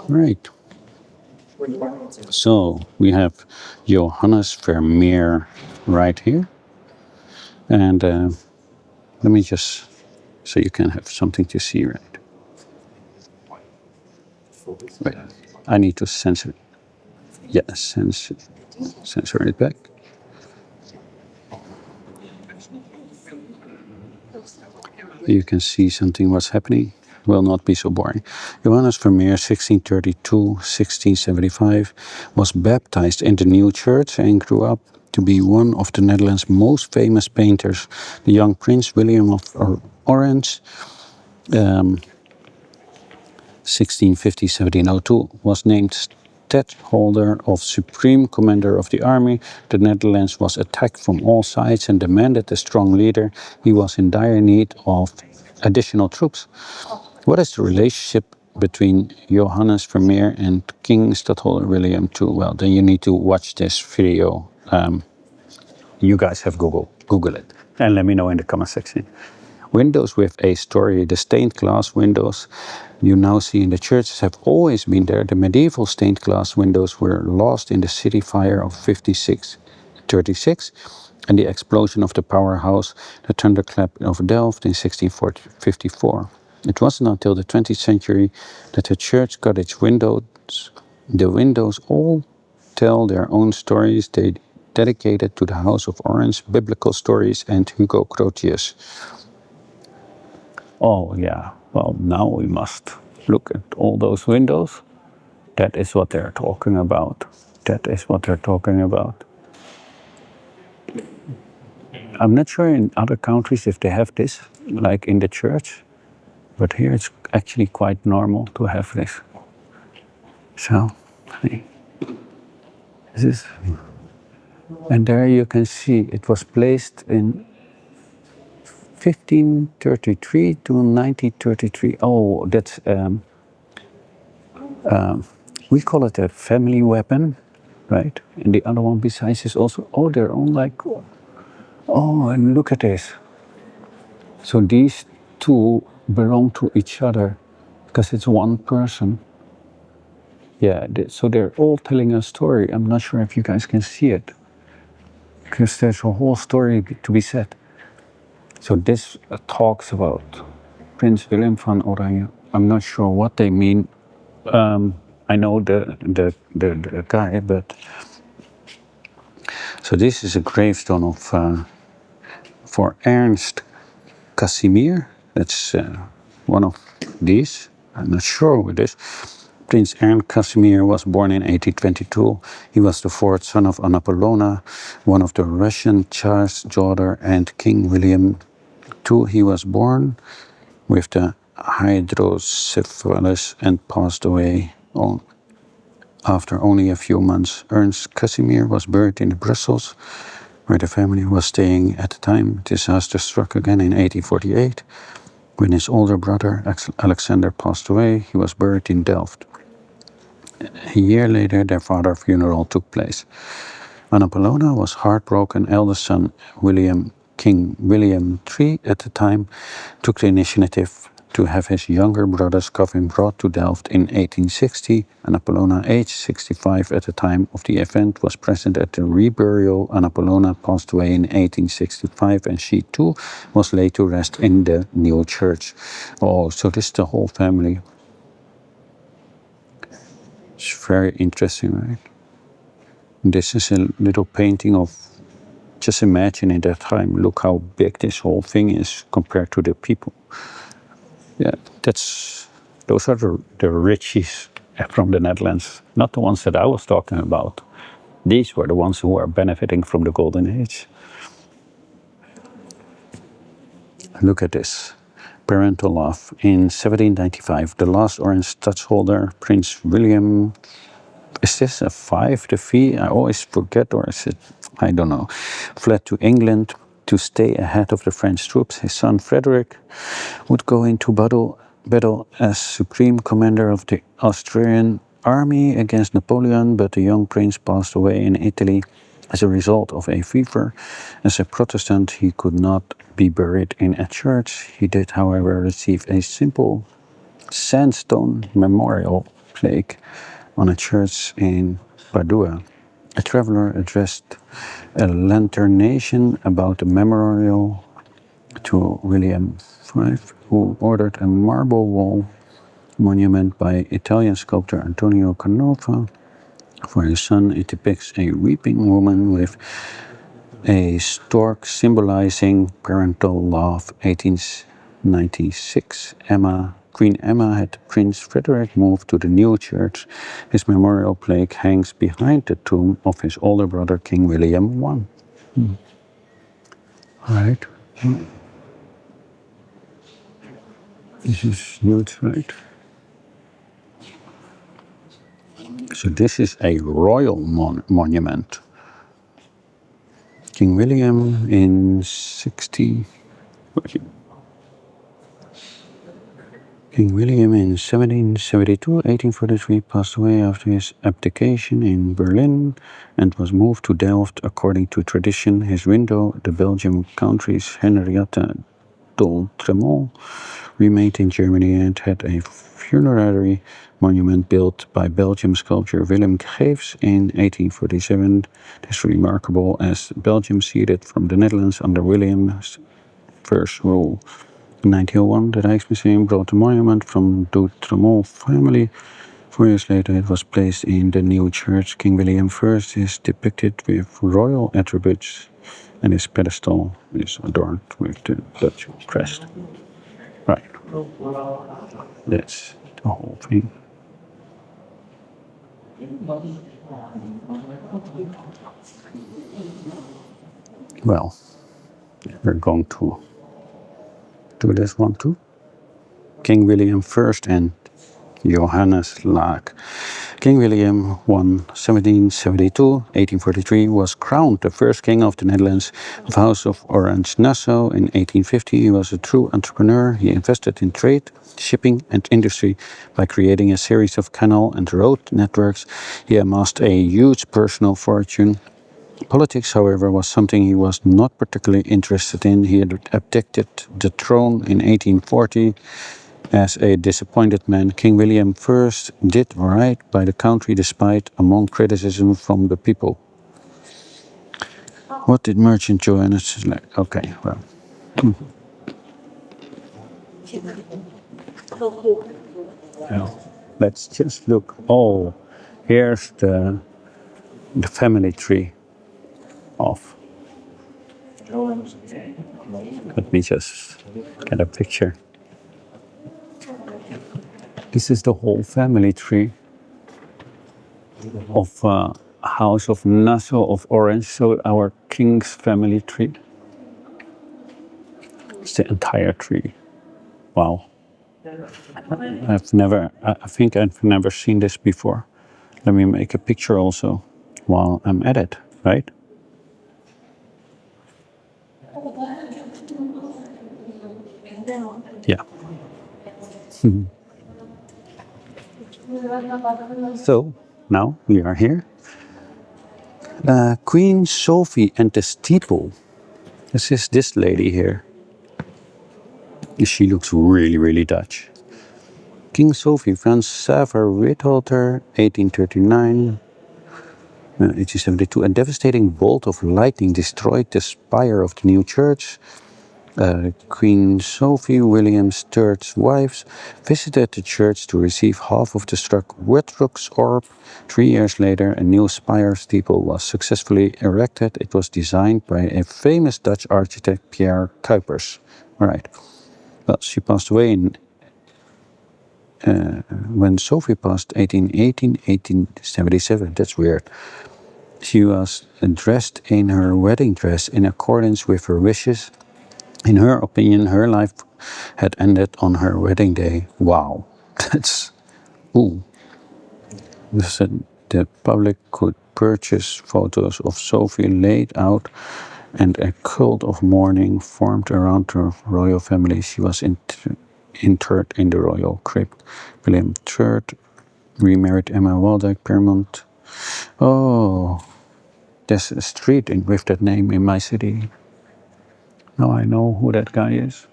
Right. So we have Johannes Vermeer right here. And let me just, so you can have something to see, right? Wait, I need to censor it. Yeah, censor it back. You can see something what's happening. Will not be so boring. Johannes Vermeer, 1632-1675, was baptized in the New Church and grew up to be one of the Netherlands' most famous painters. The young Prince William of Orange, 1650-1702, was named stadtholder of Supreme Commander of the Army. The Netherlands was attacked from all sides and demanded a strong leader. He was in dire need of additional troops. What is the relationship between Johannes Vermeer and King Stadtholder William II? Well, then you need to watch this video. You guys have Google it, and let me know in the comment section. Windows with a story. The stained glass windows you now see in the churches have always been there. The medieval stained glass windows were lost in the city fire of 36, and the explosion of the powerhouse, the thunderclap of Delft in 1654. It wasn't until the 20th century that the church got its windows. The windows all tell their own stories. They dedicated to the House of Orange, biblical stories, and Hugo Grotius. Oh yeah, well now we must look at all those windows. That is what they're talking about. That is what they're talking about. I'm not sure in other countries if they have this, like in the church, but here it's actually quite normal to have this. So, this is, and there you can see it was placed in 1533 to 1933. Oh, that's, we call it a family weapon, right? And the other one besides is also, oh, they're all like, oh, and look at this. So these two belong to each other because it's one person. Yeah, so they're all telling a story. I'm not sure if you guys can see it because there's a whole story to be said. So this talks about Prince Willem van Oranje. I'm not sure what they mean. I know the guy, but so this is a gravestone of for Ernst Casimir. That's one of these. I'm not sure who it is. Prince Ernst Casimir was born in 1822. He was the fourth son of Anna Paulina, one of the Russian Tsar's daughter, and King William II. He was born with the hydrocephalus and passed away after only a few months. Ernst Casimir was buried in Brussels, where the family was staying at the time. Disaster struck again in 1848. When his older brother Alexander passed away, he was buried in Delft. A year later, their father's funeral took place. Anna Paulina was heartbroken. Eldest son King William III at the time, took the initiative to have his younger brother's coffin brought to Delft in 1860. Anna Paulina, aged 65 at the time of the event, was present at the reburial. Anna Paulina passed away in 1865, and she too was laid to rest in the New Church. Oh, so this is the whole family. It's very interesting, right? This is a little painting of, just imagine in that time, look how big this whole thing is compared to the people. Yeah, those are the riches from the Netherlands, not the ones that I was talking about. These were the ones who are benefiting from the Golden Age. Look at this. Parental love. In 1795, the last Orange stadtholder, Prince William, is this a 5, the V? I always forget, or is it, I don't know, fled to England to stay ahead of the French troops. His son Frederick would go into battle as supreme commander of the Austrian army against Napoleon, but the young prince passed away in Italy As a result of a fever, as a Protestant, he could not be buried in a church. He did, however, receive a simple sandstone memorial plaque on a church in Padua. A traveler addressed a lanternation about the memorial to William V, who ordered a marble wall monument by Italian sculptor Antonio Canova. For his son, it depicts a weeping woman with a stork symbolizing parental love. 1896, Queen Emma had Prince Frederick moved to the new church. His memorial plaque hangs behind the tomb of his older brother, King William I. Right. This is nude, right? So this is a royal monument. King William in 60. King William in 1772, 1843 passed away after his abdication in Berlin and was moved to Delft. According to tradition, his widow, the Belgian countess Henrietta d'Oltremont, remained in Germany and had a funerary monument built by Belgian sculptor Willem Geefs in 1847. This is remarkable as Belgium ceded from the Netherlands under William's first rule. In 1901, the Rijksmuseum brought the monument from the D'Oltremont family. 4 years later, it was placed in the new church. King William I is depicted with royal attributes, and his pedestal is adorned with the Dutch crest. Right. That's the whole thing. Well, we're going to do this one too. King William I and Johannes Laak. King William I, 1772-1843, was crowned the first king of the Netherlands of House of Orange-Nassau. In 1850, he was a true entrepreneur. He invested in trade, shipping and industry by creating a series of canal and road networks. He amassed a huge personal fortune. Politics, however, was something he was not particularly interested in. He had abdicated the throne in 1840. As a disappointed man, King William I did right by the country despite among criticism from the people. What did Merchant Johannes like? Okay, well. Well, let's just look. Oh, here's the family tree of. Let me just get a picture. This is the whole family tree of House of Nassau of Orange, so our king's family tree. It's the entire tree. Wow. I think I've never seen this before. Let me make a picture also while I'm at it, right? Yeah. So now we are here. Queen Sophie and the steeple. This is this lady here. She looks really, really Dutch. King Sophie van Saver-Witwater, 1839, 1872. A devastating bolt of lightning destroyed the spire of the new church. Queen Sophie, William III's wife, visited the church to receive half of the struck Wittrock's orb. 3 years later, a new spire steeple was successfully erected. It was designed by a famous Dutch architect, Pierre Cuypers. All right. Well, she passed away when Sophie passed, 1818, 1877. That's weird. She was dressed in her wedding dress in accordance with her wishes. In her opinion, her life had ended on her wedding day. Wow, that's... Ooh. The public could purchase photos of Sophie laid out, and a cult of mourning formed around the royal family. She was interred in the royal crypt. William III remarried Emma Waldeck, Piermont. Oh, There's a street with that name in my city. Now I know who that guy is.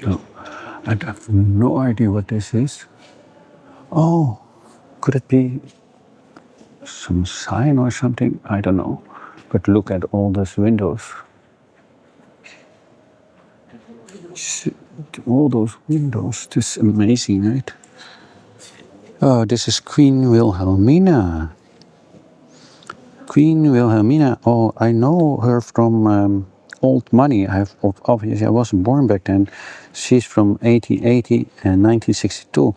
No, I have no idea what this is. Oh, could it be some sign or something? I don't know. But look at all those windows. All those windows. This is amazing, right? Oh, this is Queen Wilhelmina. Queen Wilhelmina. Oh, I know her from old money. Obviously I wasn't born back then. She's from 1880 and 1962.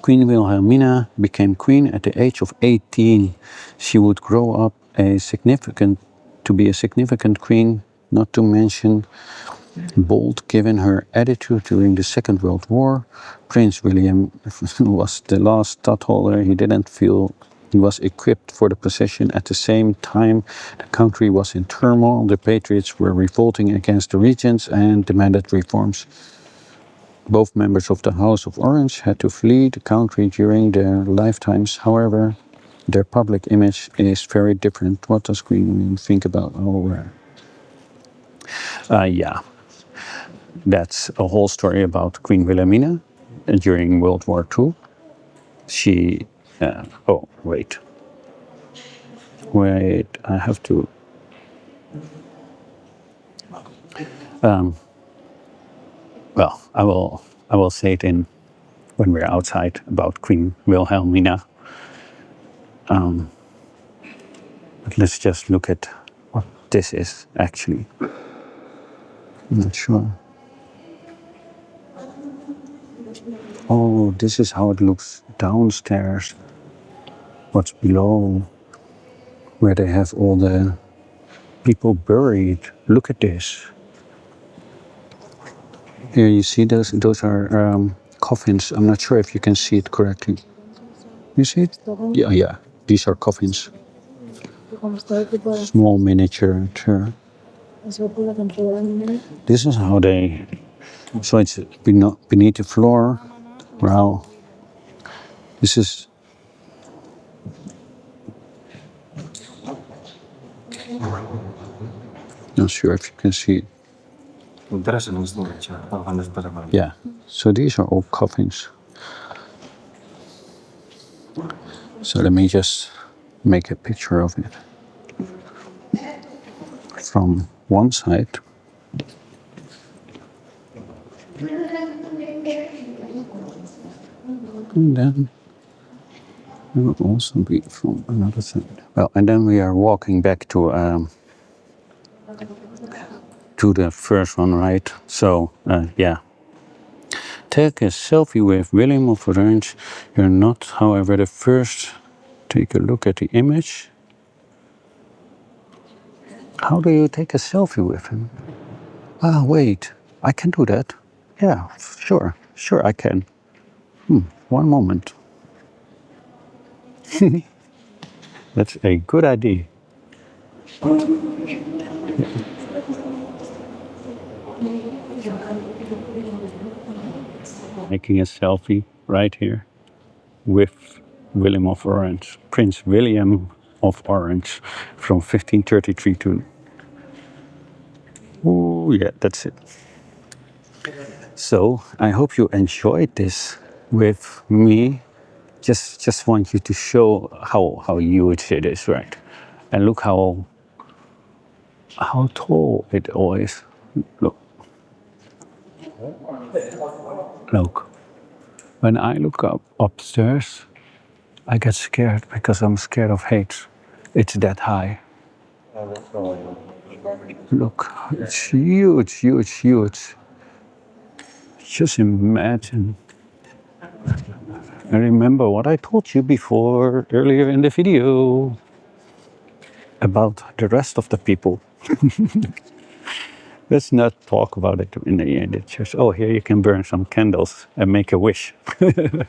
Queen Wilhelmina became queen at the age of 18. She would grow up to be a significant queen, not to mention bold given her attitude during the Second World War. Prince William was the last stadtholder. He didn't feel he was equipped for the position. At the same time, the country was in turmoil. The patriots were revolting against the regents and demanded reforms. Both members of the House of Orange had to flee the country during their lifetimes. However, their public image is very different. What does Queen William think about yeah, that's a whole story about Queen Wilhelmina during World War II. She, oh, wait, I have to, well, I will say it when we're outside about Queen Wilhelmina. But let's just look at what this is actually. I'm not sure. Oh, this is how it looks downstairs. What's below, where they have all the people buried. Look at this. Here you see those are coffins. I'm not sure if you can see it correctly. You see it? Yeah. These are coffins. Small miniature. This is how they. So it's beneath the floor. Wow. This is. Not sure if you can see it. Yeah. So these are all coffins. So let me just make a picture of it. From one side. And then it will also be from another side. Well, and then we are walking back to the first one, right? So, yeah. Take a selfie with William of Orange. You're not, however, the first. Take a look at the image. How do you take a selfie with him? Ah, wait. I can do that. Yeah, sure. Sure, I can. One moment. That's a good idea. Making a selfie right here with William of Orange, Prince William of Orange from 1533 to. Oh, yeah, that's it. So I hope you enjoyed this with me. Just want you to show how huge it is, right? And look how tall it all is. Look. Look. When I look up upstairs, I get scared because I'm scared of heights. It's that high. Look, it's huge, huge, huge. Just imagine. I remember what I told you before earlier in the video about the rest of the people. Let's not talk about it in the church. Oh, here you can burn some candles and make a wish. That's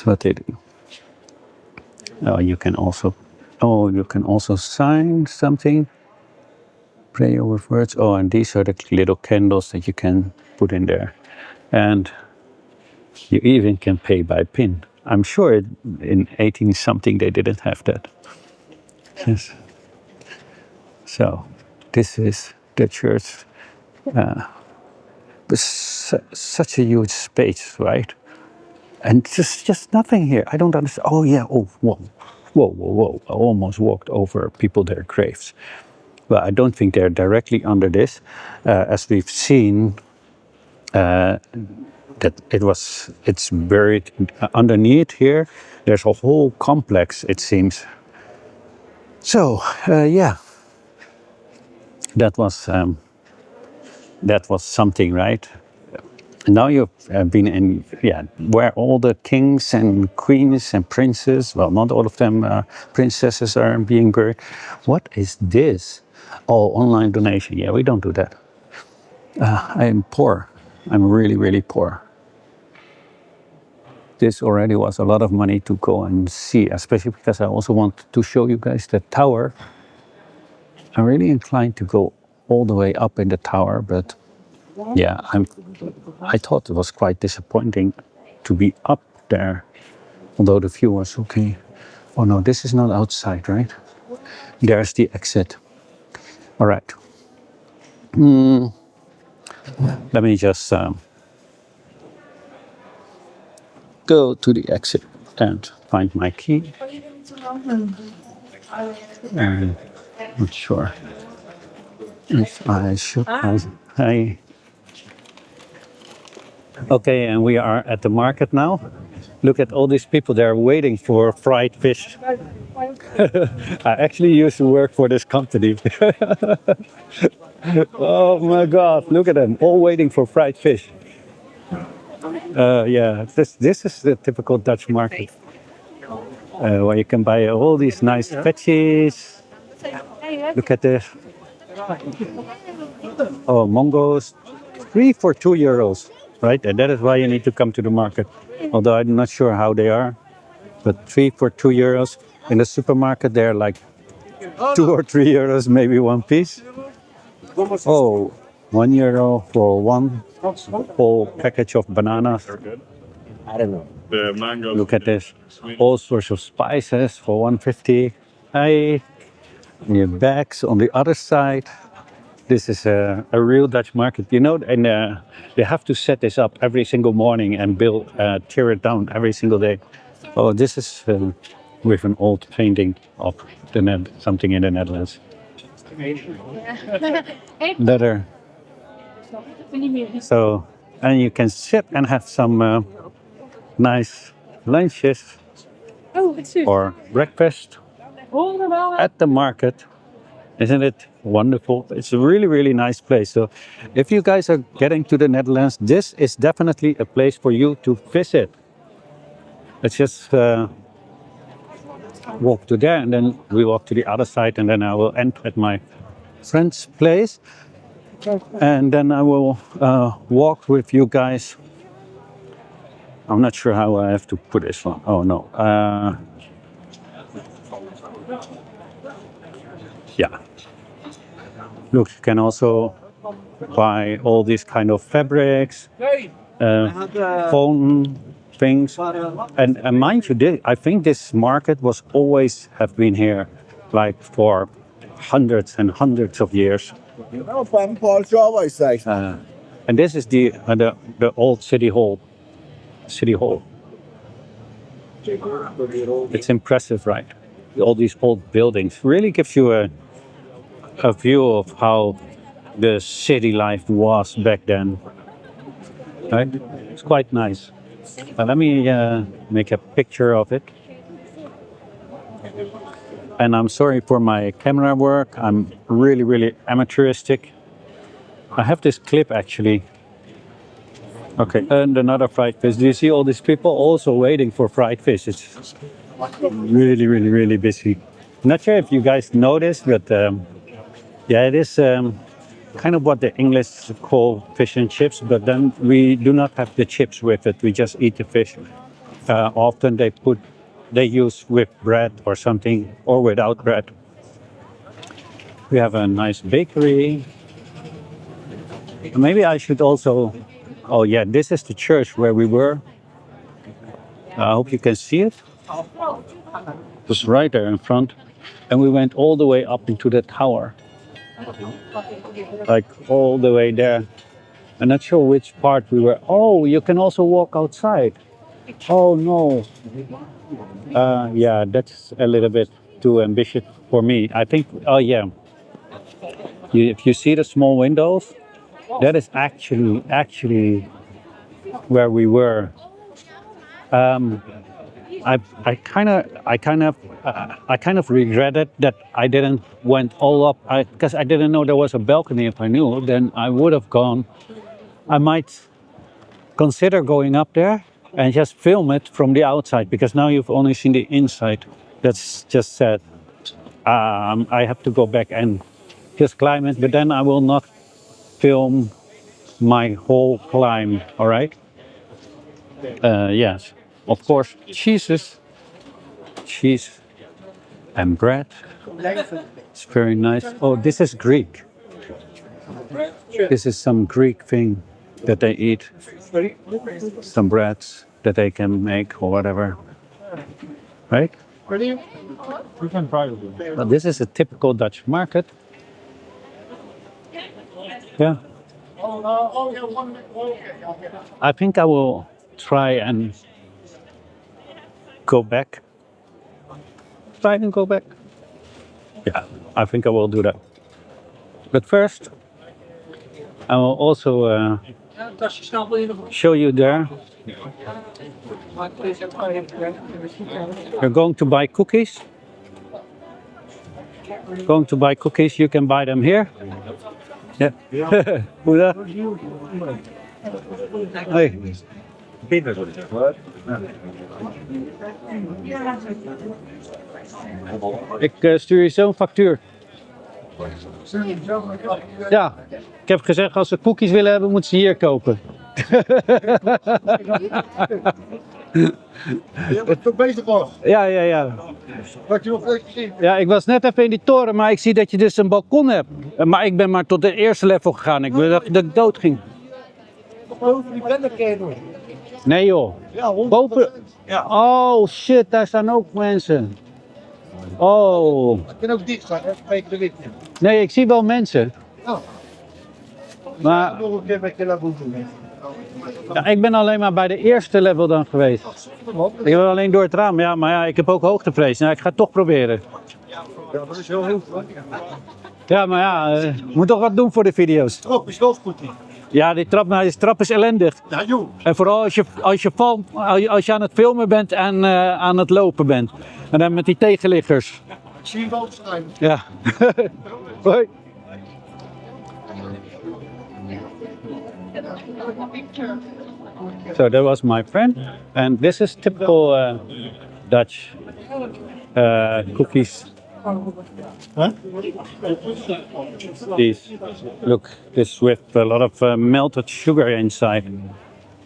what they do. Oh, you can also sign something. Pray with words. Oh, and these are the little candles that you can put in there. And You even can pay by PIN. I'm sure in 18 something they didn't have that. Yes. So this is the church. But such a huge space, right? And just nothing here. I don't understand. Oh yeah. Oh whoa, whoa, whoa, whoa! I almost walked over people their graves. Well, I don't think they're directly under this, as we've seen. That it's buried underneath here. There's a whole complex, it seems. So yeah, that was something, right? Now you've been in, yeah, where all the kings and queens and princes, well, not all of them, princesses are being buried. What is this? Oh, online donation. Yeah, we don't do that. I'm poor. I'm really, really poor. This already was a lot of money to go and see, especially because I also want to show you guys the tower. I'm really inclined to go all the way up in the tower, but yeah, I thought it was quite disappointing to be up there, although the view was okay. Oh no, this is not outside, right? There's the exit. All right. Let me just go to the exit and find my key. And not sure if I should. Hi. Okay, and we are at the market now. Look at all these people, they're waiting for fried fish. I actually used to work for this company. Oh my God, look at them, all waiting for fried fish. Yeah, this is the typical Dutch market. Where you can buy all these nice veggies. Look at this. Oh, mongos, 3 for €2, right? And that is why you need to come to the market. Although I'm not sure how they are, but 3 for €2. In the supermarket, they're like €2 or €3, maybe one piece. Oh, €1 for one whole package of bananas. I don't know. The mango. Look at this. All sorts of spices for 150. Hey, your bags on the other side. This is a real Dutch market, you know, and they have to set this up every single morning and tear it down every single day. Oh, this is with an old painting of something in the Netherlands. Leather. So, and you can sit and have some nice lunches or breakfast at the market. Isn't it wonderful? It's a really, really nice place. So if you guys are getting to the Netherlands, this is definitely a place for you to visit. Let's just walk to there and then we walk to the other side and then I will end at my friend's place. And then I will walk with you guys. I'm not sure how I have to put this one. Oh no. Yeah. Look, you can also buy all these kind of fabrics, phone things. And mind you, I think this market was always have been here like for hundreds and hundreds of years. And this is the old city hall. It's impressive, right? All these old buildings really gives you a view of how the city life was back then. Right? It's quite nice. Let me make a picture of it. And I'm sorry for my camera work. I'm really, really amateuristic. I have this clip actually. Okay, and another fried fish. Do you see all these people also waiting for fried fish? It's really, really, really busy. Not sure if you guys noticed, but yeah, it is kind of what the English call fish and chips, but then we do not have the chips with it. We just eat the fish. Often they use with bread or something, or without bread. We have a nice bakery. Maybe I should also, oh yeah, this is the church where we were. I hope you can see it. It was right there in front. And we went all the way up into the tower. Like all the way there. I'm not sure which part we were. Oh, you can also walk outside. Oh no. Yeah, that's a little bit too ambitious for me. I think, oh yeah. If you see the small windows, that is actually where we were. I kind of regretted that I didn't went all up because I didn't know there was a balcony. If I knew, then I would have gone. I might consider going up there and just film it from the outside because now you've only seen the inside. That's just sad. I have to go back and just climb it, but then I will not film my whole climb. All right. Yes, of course, cheese and bread. It's very nice. Oh, this is Greek. This is some Greek thing that they eat. Some breads that they can make or whatever. Right? Well, this is a typical Dutch market. Yeah. I think I will try and go back. Try and go back. Yeah, I think I will do that. But first, I will also show you there. You're going to buy cookies. Going to buy cookies. You can buy them here. Yeah. Goeda. Hey. Ik stuur je zo een factuur. Ja, ik heb gezegd als ze cookies willen hebben, moeten ze hier kopen. Je bent toch bezig nog? Ja. Wat je nog even zien? Ja, ik was net even in die toren, maar ik zie dat je dus een balkon hebt. Maar ik ben maar tot het eerste level gegaan. Ik dacht dat ik dood ging. Boven die blenderkeer doen. Nee joh. Ja, 100%. Boven? Ja. Oh shit, daar staan ook mensen. Oh. Het kan ook dicht zijn, hè? Vanwege de wind. Nee, ik zie wel mensen. Oh. Maar Nog een keer met je laboe doen. ja, ik ben alleen maar bij de eerste level dan geweest. Ik ben alleen door het raam, ja, maar ja, ik heb ook hoogtevrees. Nou, ik ga het toch proberen. Ja, dat is heel goed. Ja, maar ja, moet toch wat doen voor de video's. Trap is wel goed niet. Ja, die trap is ellendig. Ja, joh. En vooral als je valt, als je aan het filmen bent en aan het lopen bent. En dan met die tegenliggers. Ik zie je wel staan. Ja. Hoi. So that was my friend, and this is typical Dutch cookies. Huh? These, look, this with a lot of melted sugar inside.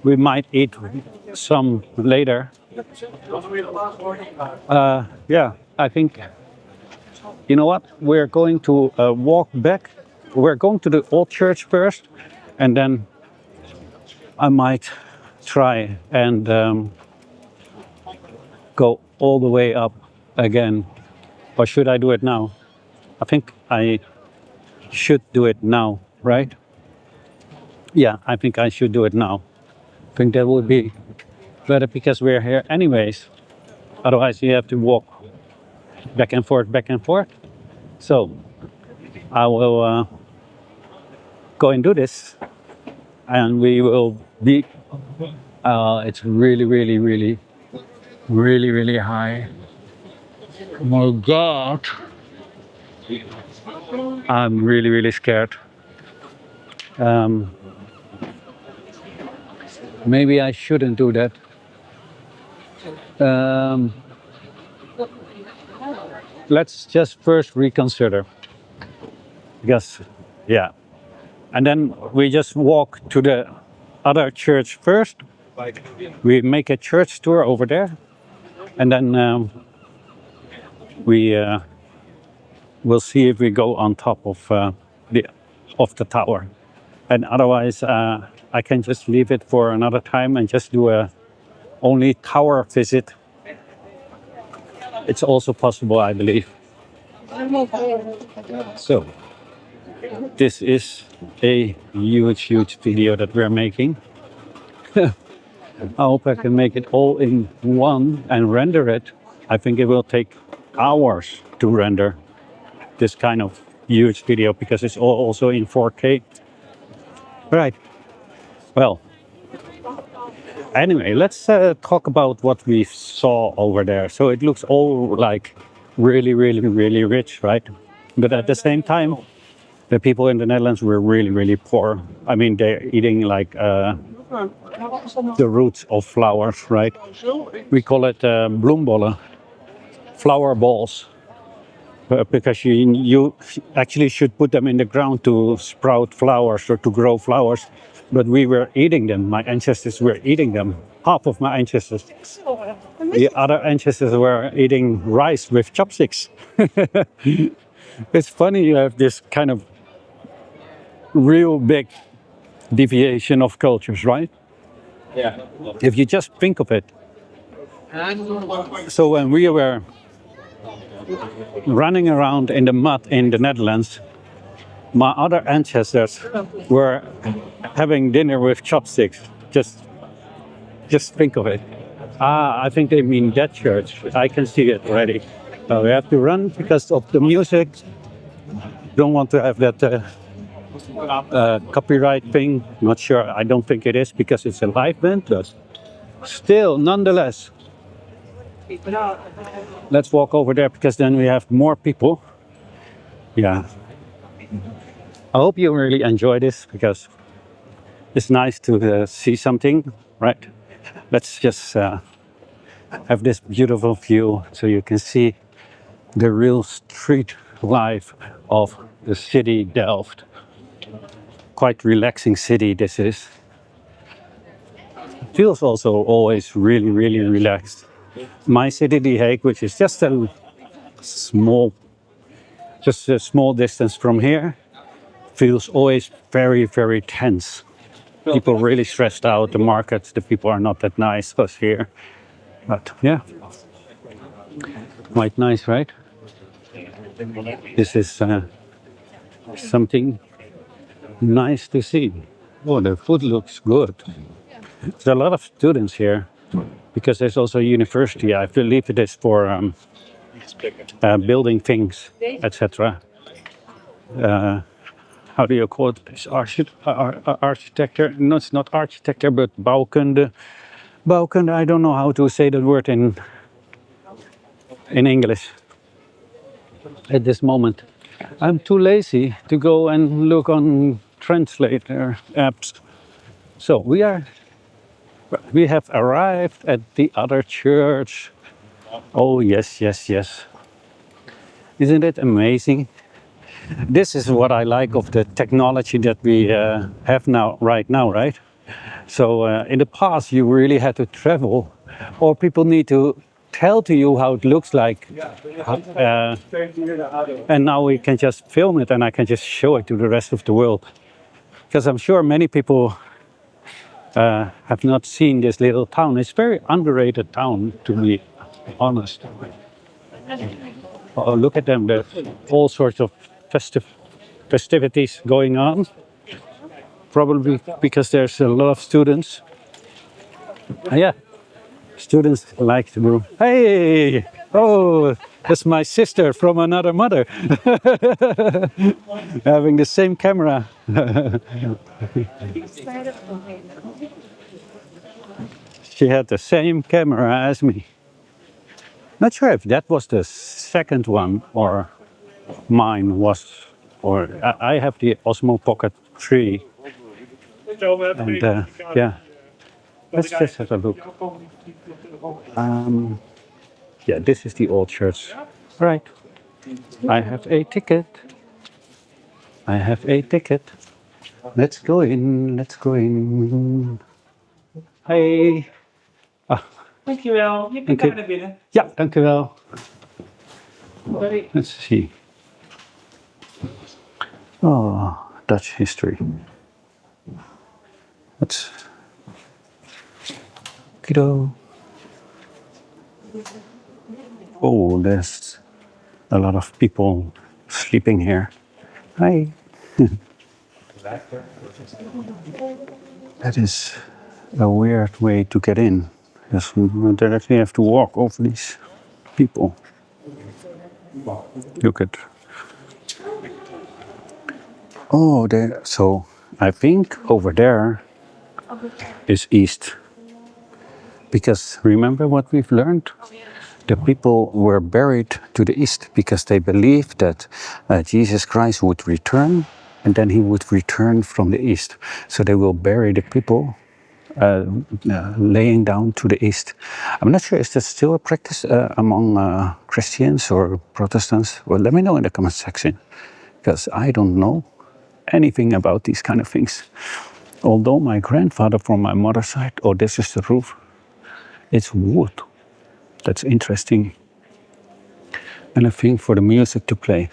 We might eat some later. Yeah, I think, you know what, we're going to walk back. We're going to the old church first, and then I might try and go all the way up again. Or should I do it now? I think I should do it now, right? Yeah, I think I should do it now. I think that would be better because we're here anyways. Otherwise you have to walk back and forth. So I will go and do this. And we will be, it's really high. Oh my God. I'm really scared. Maybe I shouldn't do that. Let's just first reconsider. Because, yeah. And then we just walk to the other church first. We make a church tour over there. And then we will see if we go on top of the tower. And otherwise, I can just leave it for another time and just do a only tower visit. It's also possible, I believe. So, this is a huge video that we're making. I hope I can make it all in one and render it. I think it will take hours to render this kind of huge video because it's all also in 4K. Right. Well, anyway, let's talk about what we saw over there. So it looks all like really rich, right? But at the same time, the people in the Netherlands were really poor. I mean, they're eating like the roots of flowers, right? We call it bloembollen, flower balls, because you actually should put them in the ground to sprout flowers or to grow flowers. But we were eating them. My ancestors were eating them. Half of my ancestors. The other ancestors were eating rice with chopsticks. It's funny you have this kind of real big deviation of cultures, right? Yeah. If you just think of it. So when we were running around in the mud in the Netherlands, my other ancestors were having dinner with chopsticks. Just think of it. Ah, I think they mean that church. I can see it already. We have to run because of the music. Don't want to have that copyright thing. Not sure. I don't think it is because it's a live band, but still, nonetheless. Let's walk over there because then we have more people. Yeah. I hope you really enjoy this because it's nice to see something, right? Let's just have this beautiful view so you can see the real street life of the city Delft. Quite relaxing city this is. Feels also always really relaxed. My city, The Hague, which is just a small distance from here, feels always very tense. People really stressed out. The markets, the people are not that nice as here. But yeah, quite nice, right? This is something nice to see. Oh, the food looks good. There's a lot of students here because there's also a university. I believe it is for building things, etc. How do you call it? It's architecture. No, it's not architecture, but bouwkunde. Bouwkunde. I don't know how to say that word in English at this moment. I'm too lazy to go and look on translator apps. So we have arrived at the other church. Oh yes. Isn't it amazing? This is what I like of the technology that we have right now, right? So in the past you really had to travel, or people need to tell to you how it looks like, and now we can just film it and I can just show it to the rest of the world. Because I'm sure many people have not seen this little town. It's a very underrated town, to be honest. Oh, look at them. There's all sorts of festivities going on. Probably because there's a lot of students. Yeah, students like to move. Hey! Oh, that's my sister from another mother. Having the same camera. She had the same camera as me. Not sure if that was the second one or mine was, or I have the Osmo Pocket 3. And yeah, let's just have a look. Yeah, this is the old church. Right. I have a ticket. Let's go in. Hey. Ah, Dankjewel. Je kunt Oké. daar naar binnen. ja, dankjewel. Sorry. Let's see. Oh, Dutch history. Let's. Kiddo. Oh, there's a lot of people sleeping here. Hi. That is a weird way to get in. Yes, you directly have to walk over these people. Look at. Oh, there. So I think over there is east. Because remember what we've learned? The people were buried to the east because they believed that Jesus Christ would return and then he would return from the east. So they will bury the people laying down to the east. I'm not sure, is that still a practice among Christians or Protestants? Well, let me know in the comment section because I don't know anything about these kind of things. Although my grandfather from my mother's side, oh, this is the roof, it's wood. That's interesting. And a thing for the music to play.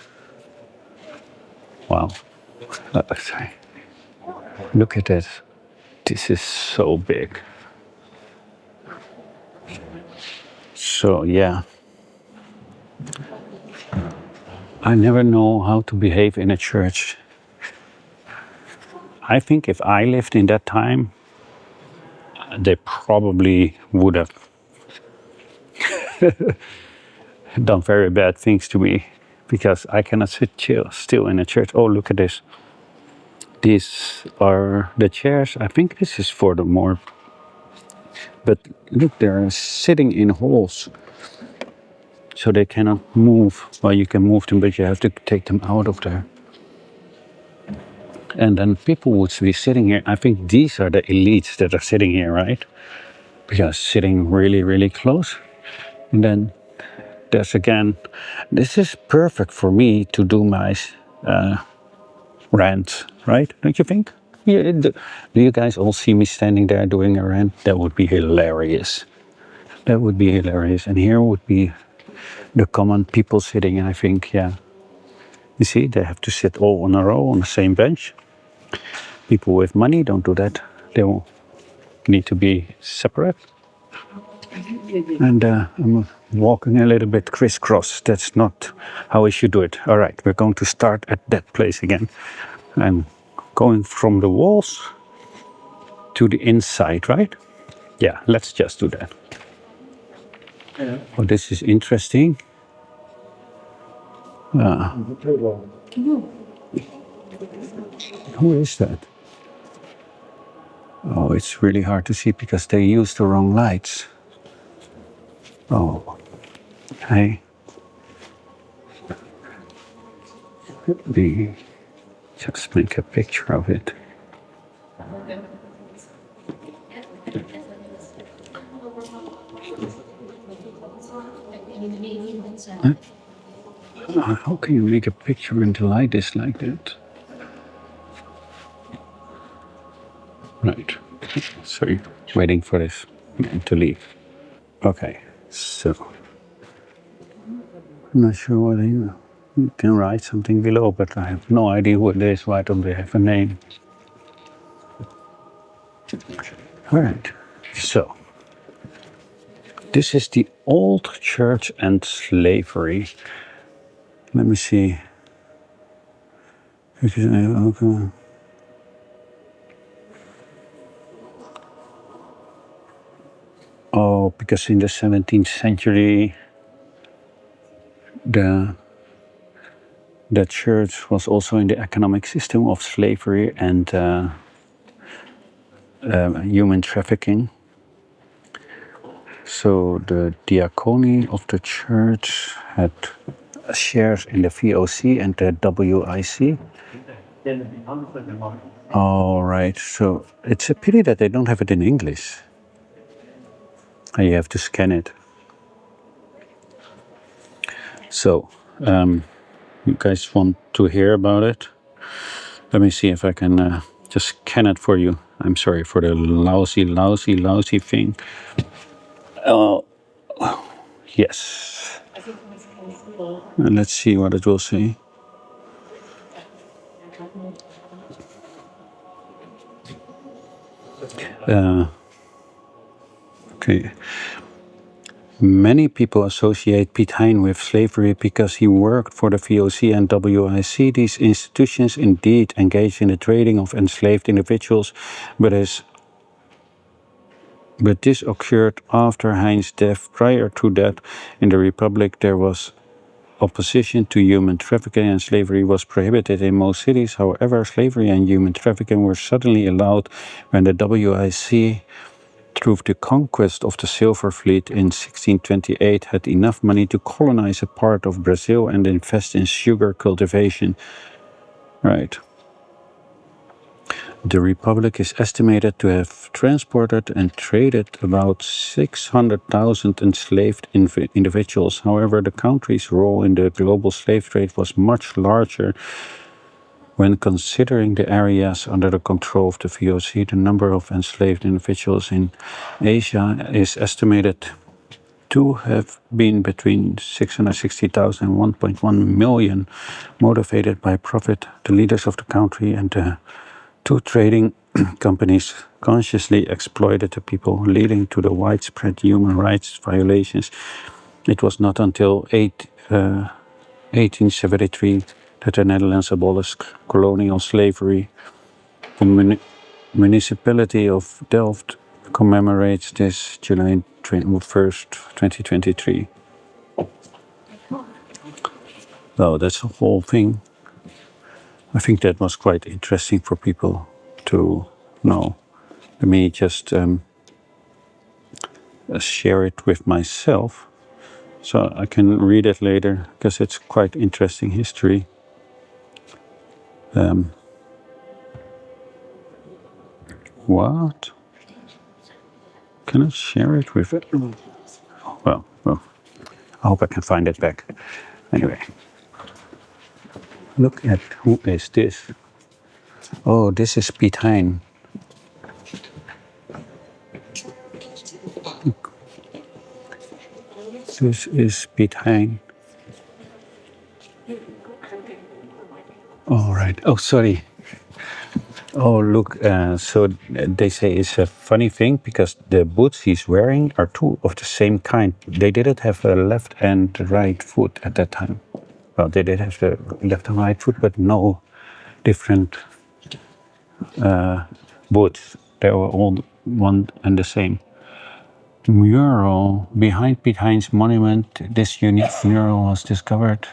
Wow. Sorry. Look at this. This is so big. So, yeah. I never know how to behave in a church. I think if I lived in that time, they probably would have done very bad things to me because I cannot sit still in a church. Oh, look at this. These are the chairs. I think this is for the more. But look, they're sitting in holes. So they cannot move. Well, you can move them, but you have to take them out of there. And then people would be sitting here. I think these are the elites that are sitting here, right? Because sitting really, really close. And then there's again, this is perfect for me to do my rant, right? Don't you think? Yeah, do you guys all see me standing there doing a rant? That would be hilarious. That would be hilarious. And here would be the common people sitting. And I think, yeah, you see, they have to sit all on a row on the same bench. People with money don't do that. They will need to be separate. And I'm walking a little bit crisscross. That's not how we should do it. All right, we're going to start at that place again. I'm going from the walls to the inside, right? Yeah, let's just do that. Yeah. Oh, this is interesting. Who is that? Oh, it's really hard to see because they use the wrong lights. Oh, hey. We just make a picture of it. Huh? How can you make a picture when the light is like that? Right. Sorry, waiting for this man to leave. Okay, so I'm not sure what you can write something below, but I have no idea what it is. Why don't they have a name? All right. So this is the old church and slavery. Let me see. Okay. Oh, because in the 17th century, the church was also in the economic system of slavery and human trafficking. So the diacony of the church had shares in the VOC and the WIC. All right, so it's a pity that they don't have it in English. And you have to scan it. So, you guys want to hear about it? Let me see if I can just scan it for you. I'm sorry for the lousy thing. Oh, yes. And let's see what it will say. Okay. Many people associate Piet Hein with slavery because he worked for the VOC and WIC. These institutions indeed engaged in the trading of enslaved individuals, but this occurred after Hein's death. Prior to that, in the Republic, there was opposition to human trafficking, and slavery was prohibited in most cities. However, slavery and human trafficking were suddenly allowed when the WIC, through the conquest of the Silver Fleet in 1628, had enough money to colonize a part of Brazil and invest in sugar cultivation. Right. The Republic is estimated to have transported and traded about 600,000 enslaved individuals. However, the country's role in the global slave trade was much larger. When considering the areas under the control of the VOC, the number of enslaved individuals in Asia is estimated to have been between 660,000 and 1.1 million, motivated by profit. The leaders of the country and the two trading companies consciously exploited the people, leading to the widespread human rights violations. It was not until 1873 that the Netherlands abolished colonial slavery. The municipality of Delft commemorates this July 1st, 2023. So that's the whole thing. I think that was quite interesting for people to know. Let me just share it with myself so I can read it later, because it's quite interesting history. What? Can I share it with it? Well, I hope I can find it back. Anyway, look at who is this. Oh, this is Piet Hein. This is Piet Hein. All right. Oh, sorry. Oh, look. So they say it's a funny thing because the boots he's wearing are two of the same kind. They didn't have a left and right foot at that time. Well, they did have the left and right foot, but no different boots. They were all one and the same. The mural behind Piet Hein's monument, this unique mural was discovered.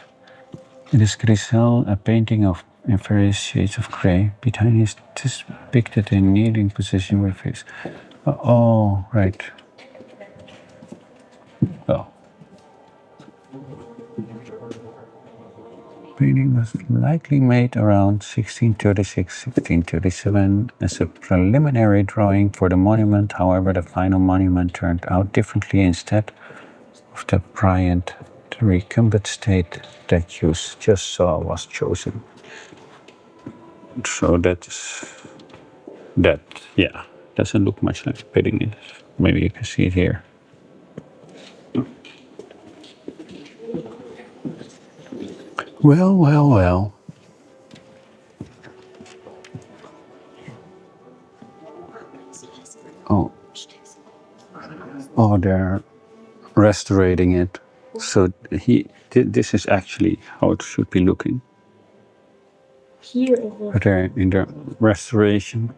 It is Grisel, a painting of in various shades of grey. Piet Hein is depicted in kneeling position with his... Oh, right. Oh. Painting was likely made around 1636-1637 as a preliminary drawing for the monument. However, the final monument turned out differently. Instead of the Bryant, the recumbent state that you just saw was chosen. So that's that. Yeah, doesn't look much like painting it. Maybe you can see it here. Well. Oh, they're restoring it. So this is actually how it should be looking. Here. But they're in the restoration.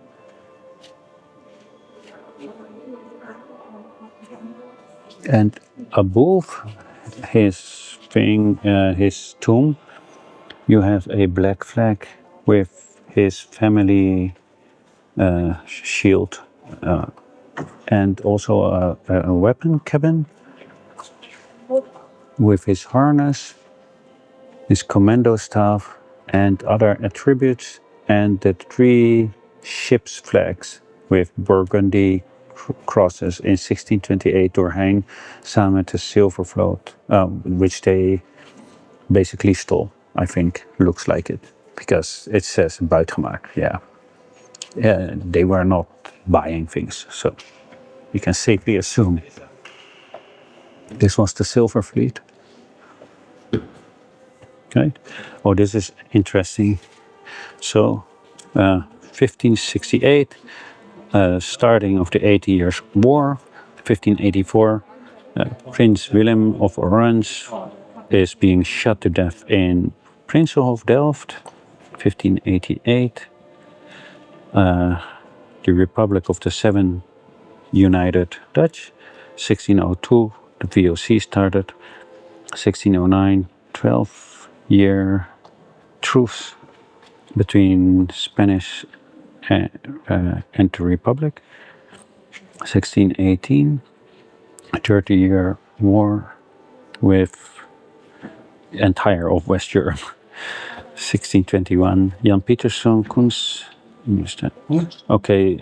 And above his his tomb, you have a black flag with his family shield, and also a weapon cabin with his harness, his commando staff, and other attributes, and the three ship's flags with burgundy crosses in 1628 door Hein samen met the silver float, which they basically stole, I think. Looks like it, because it says buitgemaakt, yeah. They were not buying things, so we can safely assume this was the Silver Fleet. Okay. Oh, this is interesting. So, 1568, starting of the 80 Years' War, 1584, Prince Willem of Orange is being shot to death in Prinsenhof, Delft, 1588. The Republic of the Seven United Dutch, 1602. The VOC started, 1609. 12-year truce between Spanish and the Republic. 1618. A 30-year war with entire of West Europe. 1621, Jan Pieterszoon Koens. Okay,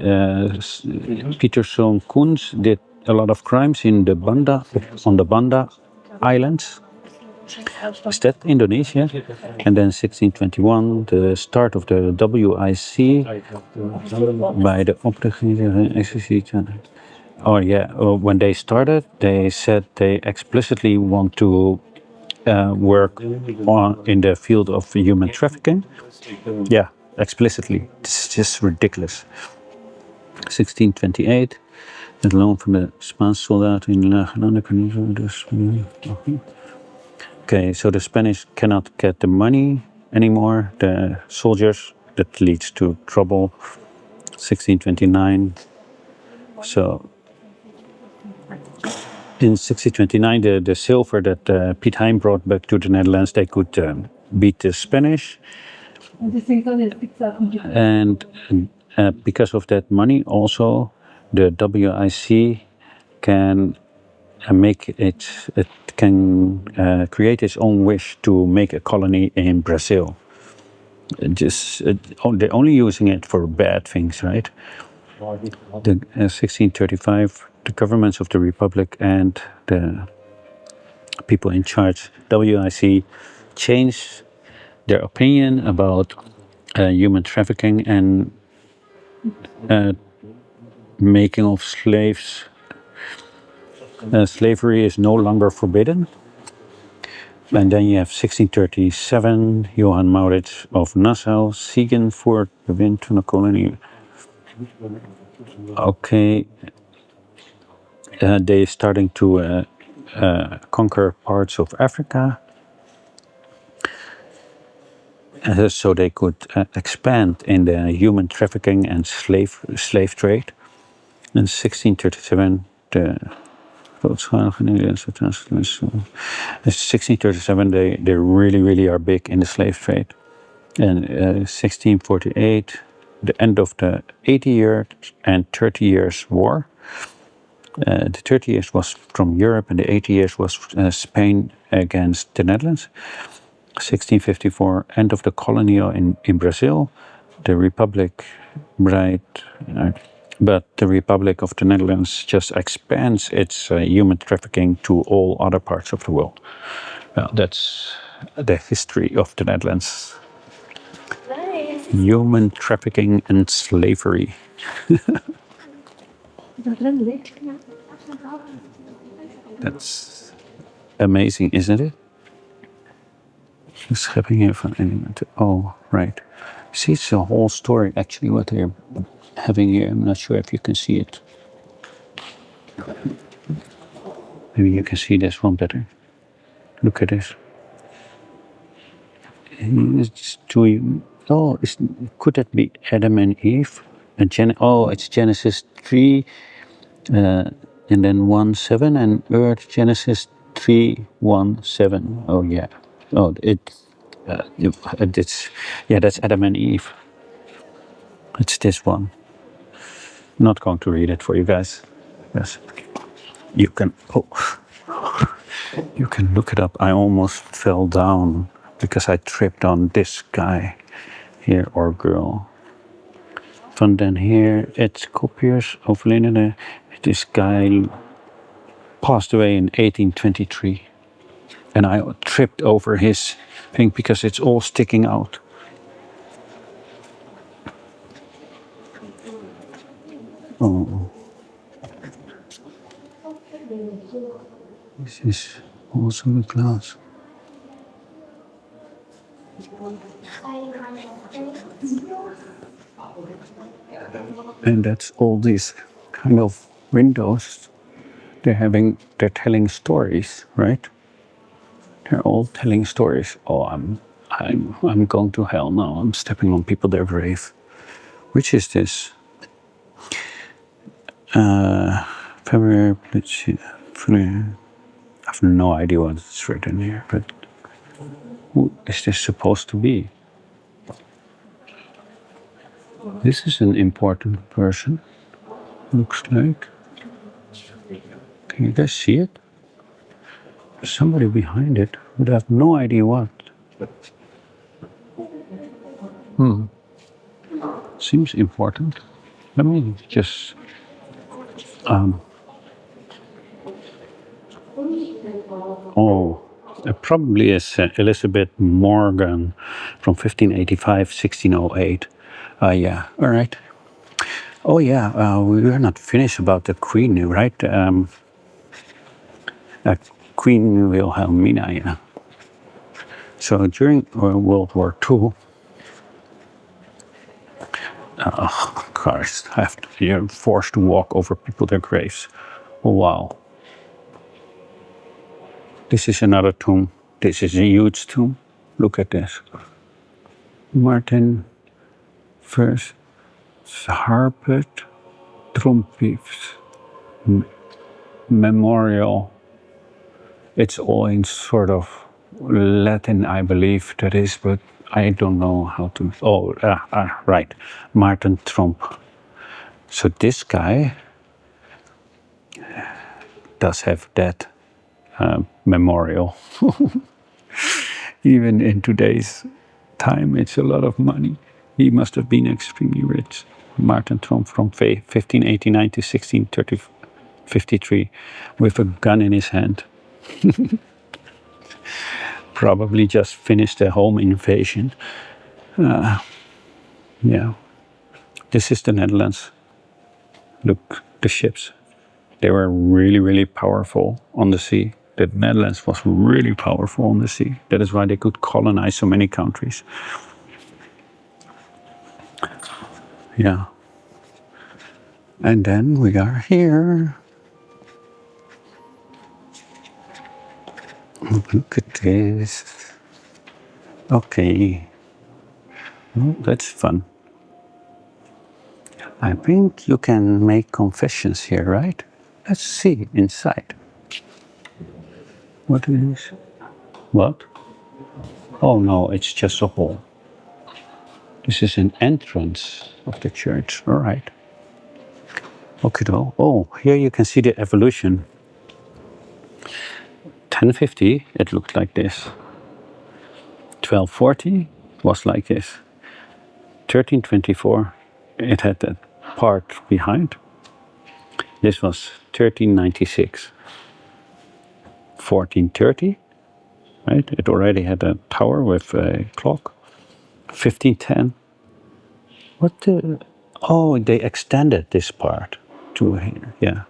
Pieterszoon Koens did a lot of crimes in the Banda, on the Banda Islands. Is that Indonesia? And then 1621, the start of the WIC by the oprichting. Oh yeah, when they started, they said they explicitly want to work in the field of human trafficking. Yeah, explicitly. It's just ridiculous. 1628, het loon van de Spaanse soldaten in de lage landen kan niet dus. Okay, so the Spanish cannot get the money anymore, the soldiers. That leads to trouble. 1629. So in 1629, the silver that Piet Hein brought back to the Netherlands, they could beat the Spanish. And because of that money, also the WIC can it can create its own wish to make a colony in Brazil. They're only using it for bad things, right? The 1635, the governments of the Republic and the people in charge, WIC, changed their opinion about human trafficking and making of slaves. Slavery is no longer forbidden. And then you have 1637, Johann Maurits of Nassau, Siegen voor de wind van de kolonie. Okay, they're starting to conquer parts of Africa. So they could expand in the human trafficking and slave trade. In 1637, the 1637, they really are big in the slave trade. And 1648, the end of the 80 years and 30 years war. The 30 years was from Europe and the 80 years was Spain against the Netherlands. 1654, end of the colonial in Brazil. The Republic, but the Republic of the Netherlands just expands its human trafficking to all other parts of the world. Well, that's the history of the Netherlands. Nice. Human trafficking and slavery. That's amazing, isn't it? De schepping hier van elementen. Oh, right. See, it's a whole story actually what they're having here. I'm not sure if you can see it. Maybe you can see this one better. Look at this. Could that be Adam and Eve? It's Genesis 3, and then 1:7, and Earth Genesis 3:1:7. Oh yeah. That's Adam and Eve. It's this one. Not going to read it for you guys. Yes, you can. You can look it up. I almost fell down because I tripped on this guy here or girl. Van den Heer, it's copiers of Wilhelmina. This guy passed away in 1823. And I tripped over his thing because it's all sticking out. Oh. This is also the glass. And that's all these kind of windows they're telling stories, right? They're all telling stories. Oh, I'm going to hell now. I'm stepping on people their grave. Which is this? February. I have no idea what it's written here, but who is this supposed to be? This is an important person. Looks like. Can you guys see it? There's somebody behind it, but I have no idea what. Seems important. Let me just. Oh, it probably is Elizabeth Morgan from 1585, 1608. Yeah, all right. Oh, yeah, we are not finished about the Queen, right? Queen Wilhelmina, yeah. So during World War II, oh, Christ, you're forced to walk over people their graves. Oh, wow. This is another tomb. This is a huge tomb. Look at this. Martin First Harpet Trumpifs Memorial. It's all in sort of Latin, I believe that is, but I don't know how to. Oh, right. Martin Trump. So this guy does have that memorial. Even in today's time, it's a lot of money. He must have been extremely rich. Martin Trump from 1589 to 1653 with a gun in his hand. Probably just finished a home invasion. Yeah. This is the Netherlands. Look, the ships. They were really, really powerful on the sea. The Netherlands was really powerful on the sea. That is why they could colonize so many countries. Yeah. And then we are here. Look at this. Okay. Well, that's fun. I think you can make confessions here, right? Let's see inside. What is? What? Oh no, it's just a hall. This is an entrance of the church. All right. Okay, though. Oh, here you can see the evolution. 1050, it looked like this. 1240 was like this. 1324, it had that part behind. This was 1396. 1430, right? It already had a tower with a clock. 1510. What the? Oh, they extended this part to here. Yeah.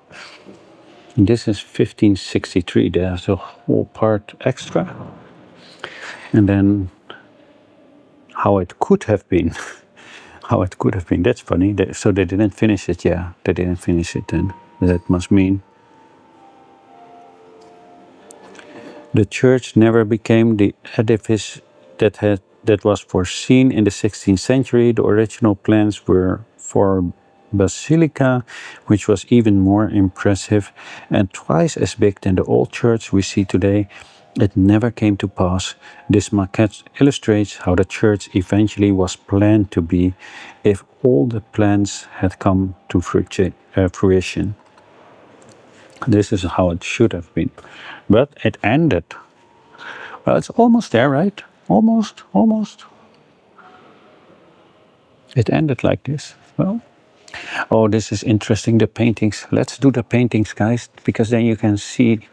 And this is 1563. There's a whole part extra. And then how it could have been. How it could have been. That's funny. So they didn't finish it. Yeah, they didn't finish it then. That must mean the church never became the edifice that was foreseen in the 16th century. The original plans were for basilica, which was even more impressive and twice as big than the old church we see today. It never came to pass. This maquette illustrates how the church eventually was planned to be if all the plans had come to fruition. This is how it should have been. But it ended. Well, it's almost there, right? Almost, almost. It ended like this. Well, oh, this is interesting, the paintings. Let's do the paintings, guys, because then you can see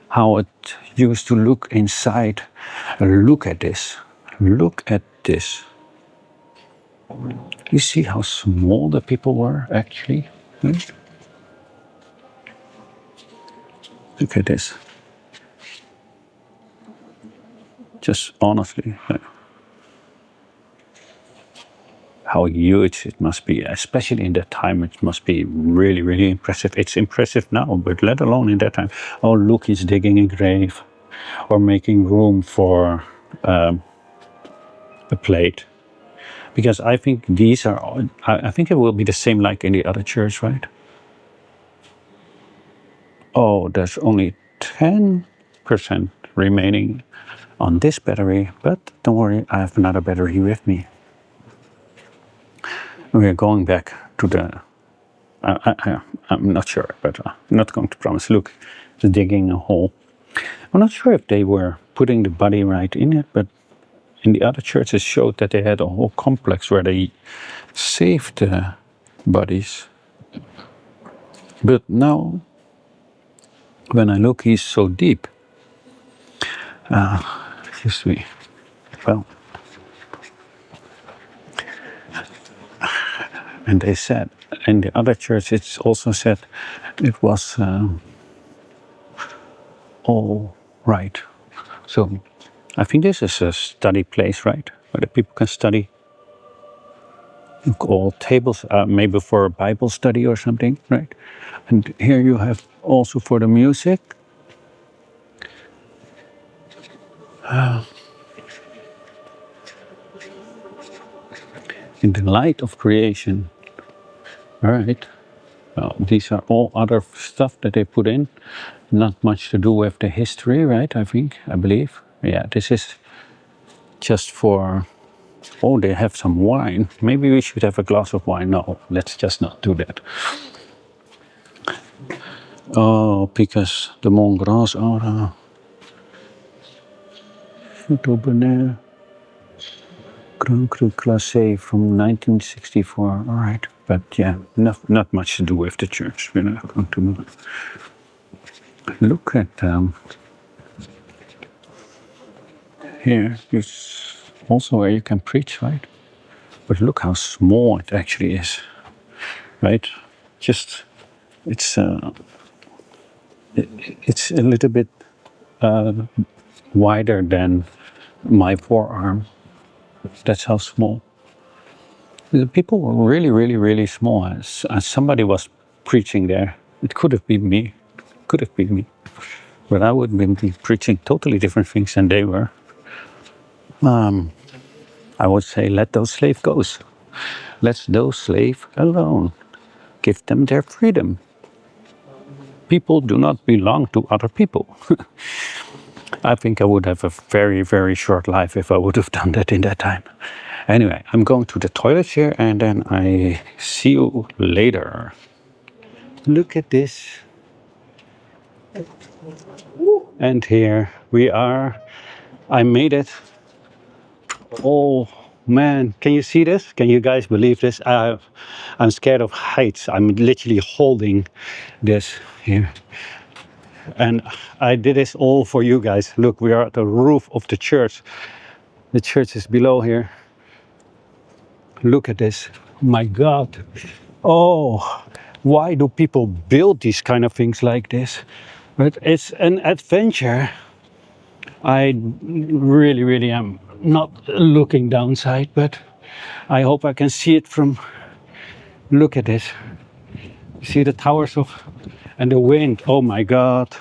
how it used to look inside. Look at this. Look at this. You see how small the people were, actually? Look at this. Just honestly. how huge it must be, especially in that time. It must be really, really impressive. It's impressive now, but let alone in that time. Oh, look, he's digging a grave or making room for a plate. Because I think these are, I think it will be the same like in the other church, right? Oh, there's only 10% remaining on this battery, but don't worry, I have another battery with me. We're going back to the, I'm not sure, but I'm not going to promise. Look, they're digging a hole. I'm not sure if they were putting the body right in it, but in the other churches showed that they had a whole complex where they saved the bodies. But now, when I look, he's so deep. Excuse me. Well, and they said, in the other church, it's also said it was all right. So I think this is a study place, right? Where the people can study. All tables, maybe for a Bible study or something, right? And here you have also for the music. In the light of creation, all right? Well, these are all other stuff that they put in. Not much to do with the history, right? I believe. Yeah, this is just for, oh, they have some wine. Maybe we should have a glass of wine. No, let's just not do that. Oh, because the Montgras are Chateaubriand Grand Cru Classé from 1964. All right, but yeah, not much to do with the church. We're not going to look at here. It's also where you can preach, right? But look how small it actually is, right? Just it's it's a little bit wider than my forearm. That's how small. The people were really, really, really small. As somebody was preaching there. It could have been me. Could have been me. But I would be preaching totally different things than they were. I would say, let those slaves go. Let those slaves alone. Give them their freedom. People do not belong to other people. I think I would have a very, very short life if I would have done that in that time. Anyway, I'm going to the toilet here and then I see you later. Look at this. And here we are. I made it. Oh man, can you see this? Can you guys believe this? I'm scared of heights. I'm literally holding this here. And I did this all for you guys. Look, we are at the roof of the church. The church is below here. Look at this. My God. Oh, why do people build these kind of things like this? But it's an adventure. I really, really am not looking downside, but I hope I can see it from, look at this. See the towers of, and the wind, oh my God.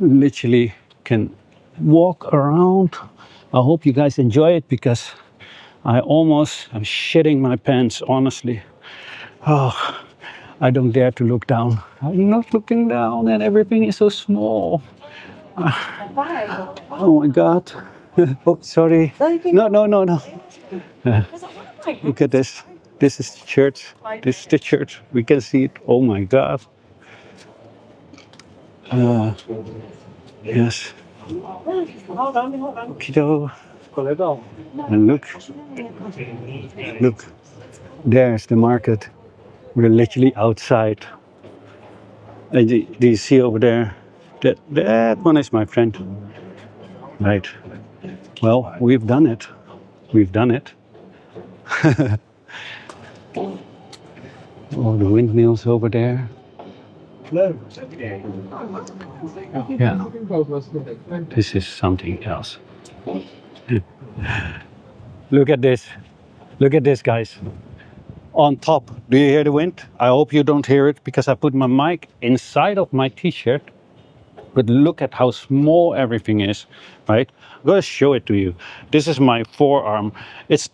Literally can walk around. I hope you guys enjoy it because I almost am shitting my pants, honestly. Oh, I don't dare to look down. I'm not looking down and everything is so small. Oh my God. Oh, sorry. No. Look at this. This is the church. This is the church. We can see it. Oh my God. Yes. Kiddo. And look, there's the market. We're literally outside. And do you see over there? That one is my friend. Right. Well, we've done it. We've done it. Oh, the windmills over there. Yeah. This is something else. Look at this. Look at this, guys. On top, do you hear the wind? I hope you don't hear it because I put my mic inside of my t-shirt. But look at how small everything is, right? I'm gonna show it to you. This is my forearm. It's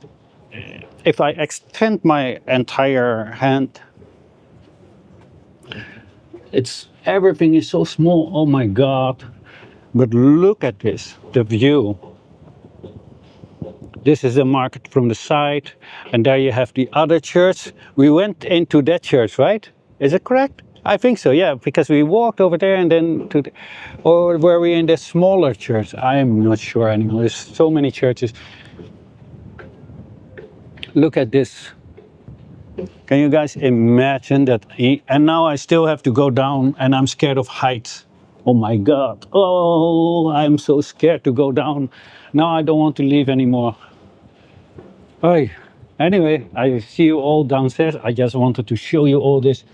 if I extend my entire hand, it's everything is so small. Oh my God! But look at this, the view. This is the market from the side, and there you have the other church. We went into that church, right? Is it correct? I think so, yeah, because we walked over there and then to the, or were we in the smaller church? I'm not sure anymore. There's so many churches. Look at this. Can you guys imagine that? And now I still have to go down and I'm scared of heights. Oh my God. Oh, I'm so scared to go down. Now I don't want to leave anymore. Hey, anyway, I see you all downstairs. I just wanted to show you all this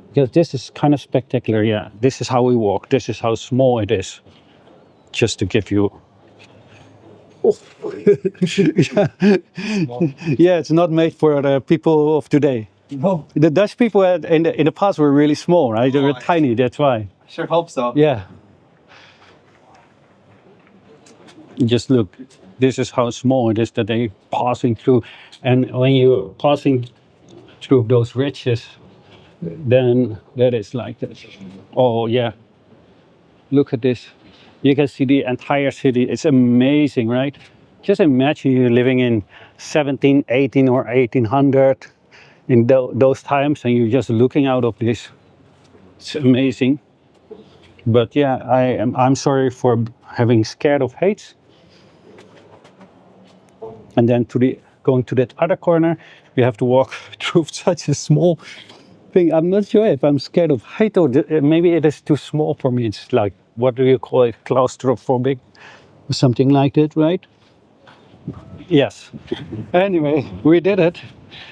because this is kind of spectacular. Yeah, this is how we walk. This is how small it is. Just to give you. Oh. Yeah. Yeah, it's not made for the people of today. No. The Dutch people in the past were really small, right? They were tiny. That's why. Sure hope so. Yeah. Just look. This is how small it is that they're passing through, and when you're passing through those ridges, then that is like this. Oh yeah, look at this. You can see the entire city. It's amazing, right? Just imagine you living in 17, 18 or 1800 in those times and you're just looking out of this. It's amazing. But yeah, I'm sorry for having scared of heights. And then going to that other corner, we have to walk through such a small thing. I'm not sure if I'm scared of height or maybe it is too small for me. It's like, what do you call it? Claustrophobic or something like that, right? Yes. Anyway, we did it.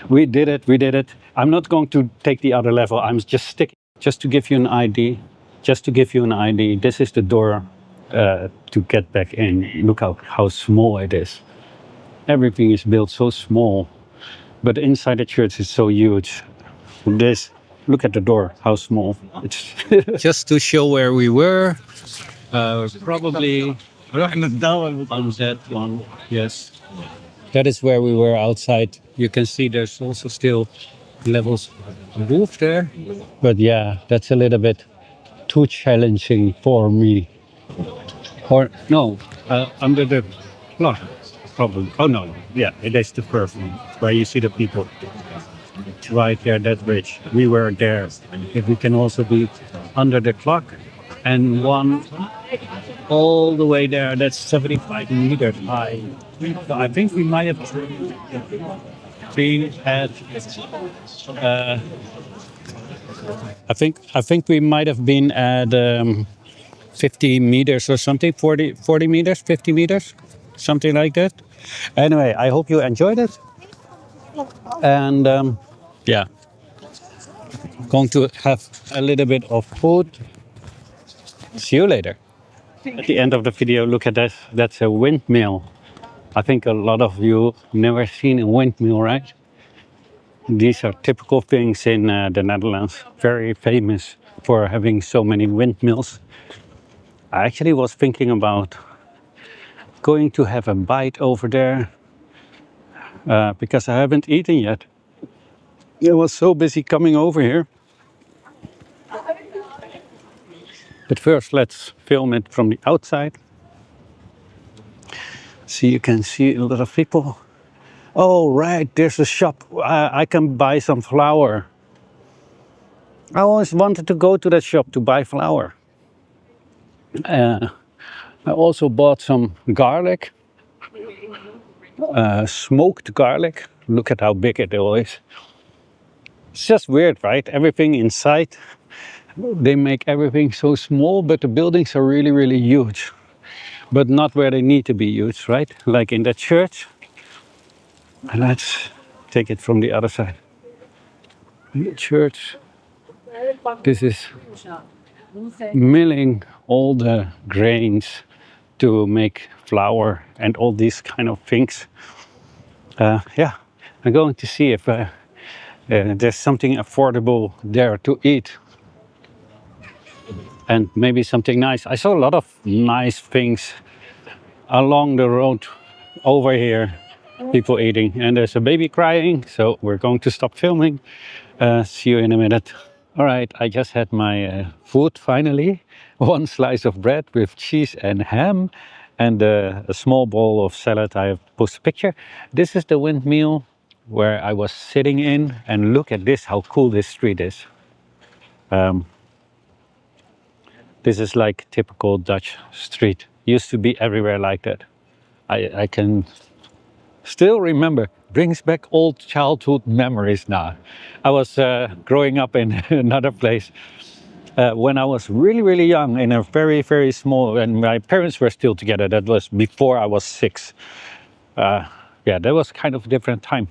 We did it. We did it. I'm not going to take the other level. I'm just sticking, just to give you an idea. Just to give you an idea. This is the door to get back in. Look how small it is. Everything is built so small, but inside the church is so huge. Look at the door, how small. It's just to show where we were. Probably on that one. Yes, that is where we were outside. You can see there's also still levels of roof there. But yeah, that's a little bit too challenging for me. Or no, under the clock. Probably. Oh no, yeah, it is the first one where you see the people right there, that bridge. We were there. If we can also be under the clock and one all the way there, that's 75 meters high. So I think we might have been at. I think we might have been at 50 meters or something, 40 meters, 50 meters, something like that. Anyway, I hope you enjoyed it. And yeah, going to have a little bit of food. See you later. At the end of the video, look at this. That's a windmill. I think a lot of you never seen a windmill, right? These are typical things in the Netherlands. Very famous for having so many windmills. I actually was thinking about going to have a bite over there because I haven't eaten yet. I was so busy coming over here. But first, let's film it from the outside. So you can see a lot of people. Oh, right, there's a shop. I can buy some flour. I always wanted to go to that shop to buy flour. I also bought some garlic, smoked garlic. Look at how big it all is. It's just weird, right? Everything inside, they make everything so small, but the buildings are really, really huge. But not where they need to be huge, right? Like in that church. And let's take it from the other side. In the church, this is milling all the grains to make flour and all these kind of things. Yeah, I'm going to see if there's something affordable there to eat. And maybe something nice. I saw a lot of nice things along the road over here. People eating. And there's a baby crying. So we're going to stop filming. See you in a minute. All right, I just had my food finally. One slice of bread with cheese and ham. And a small bowl of salad. I have posted a picture. This is the windmill where I was sitting in, and look at this, how cool this street is. This is like typical Dutch street. Used to be everywhere like that. I can still remember, brings back old childhood memories now. I was growing up in another place when I was really, really young, in a very, very small, and my parents were still together. That was before I was 6. Yeah, that was kind of a different time.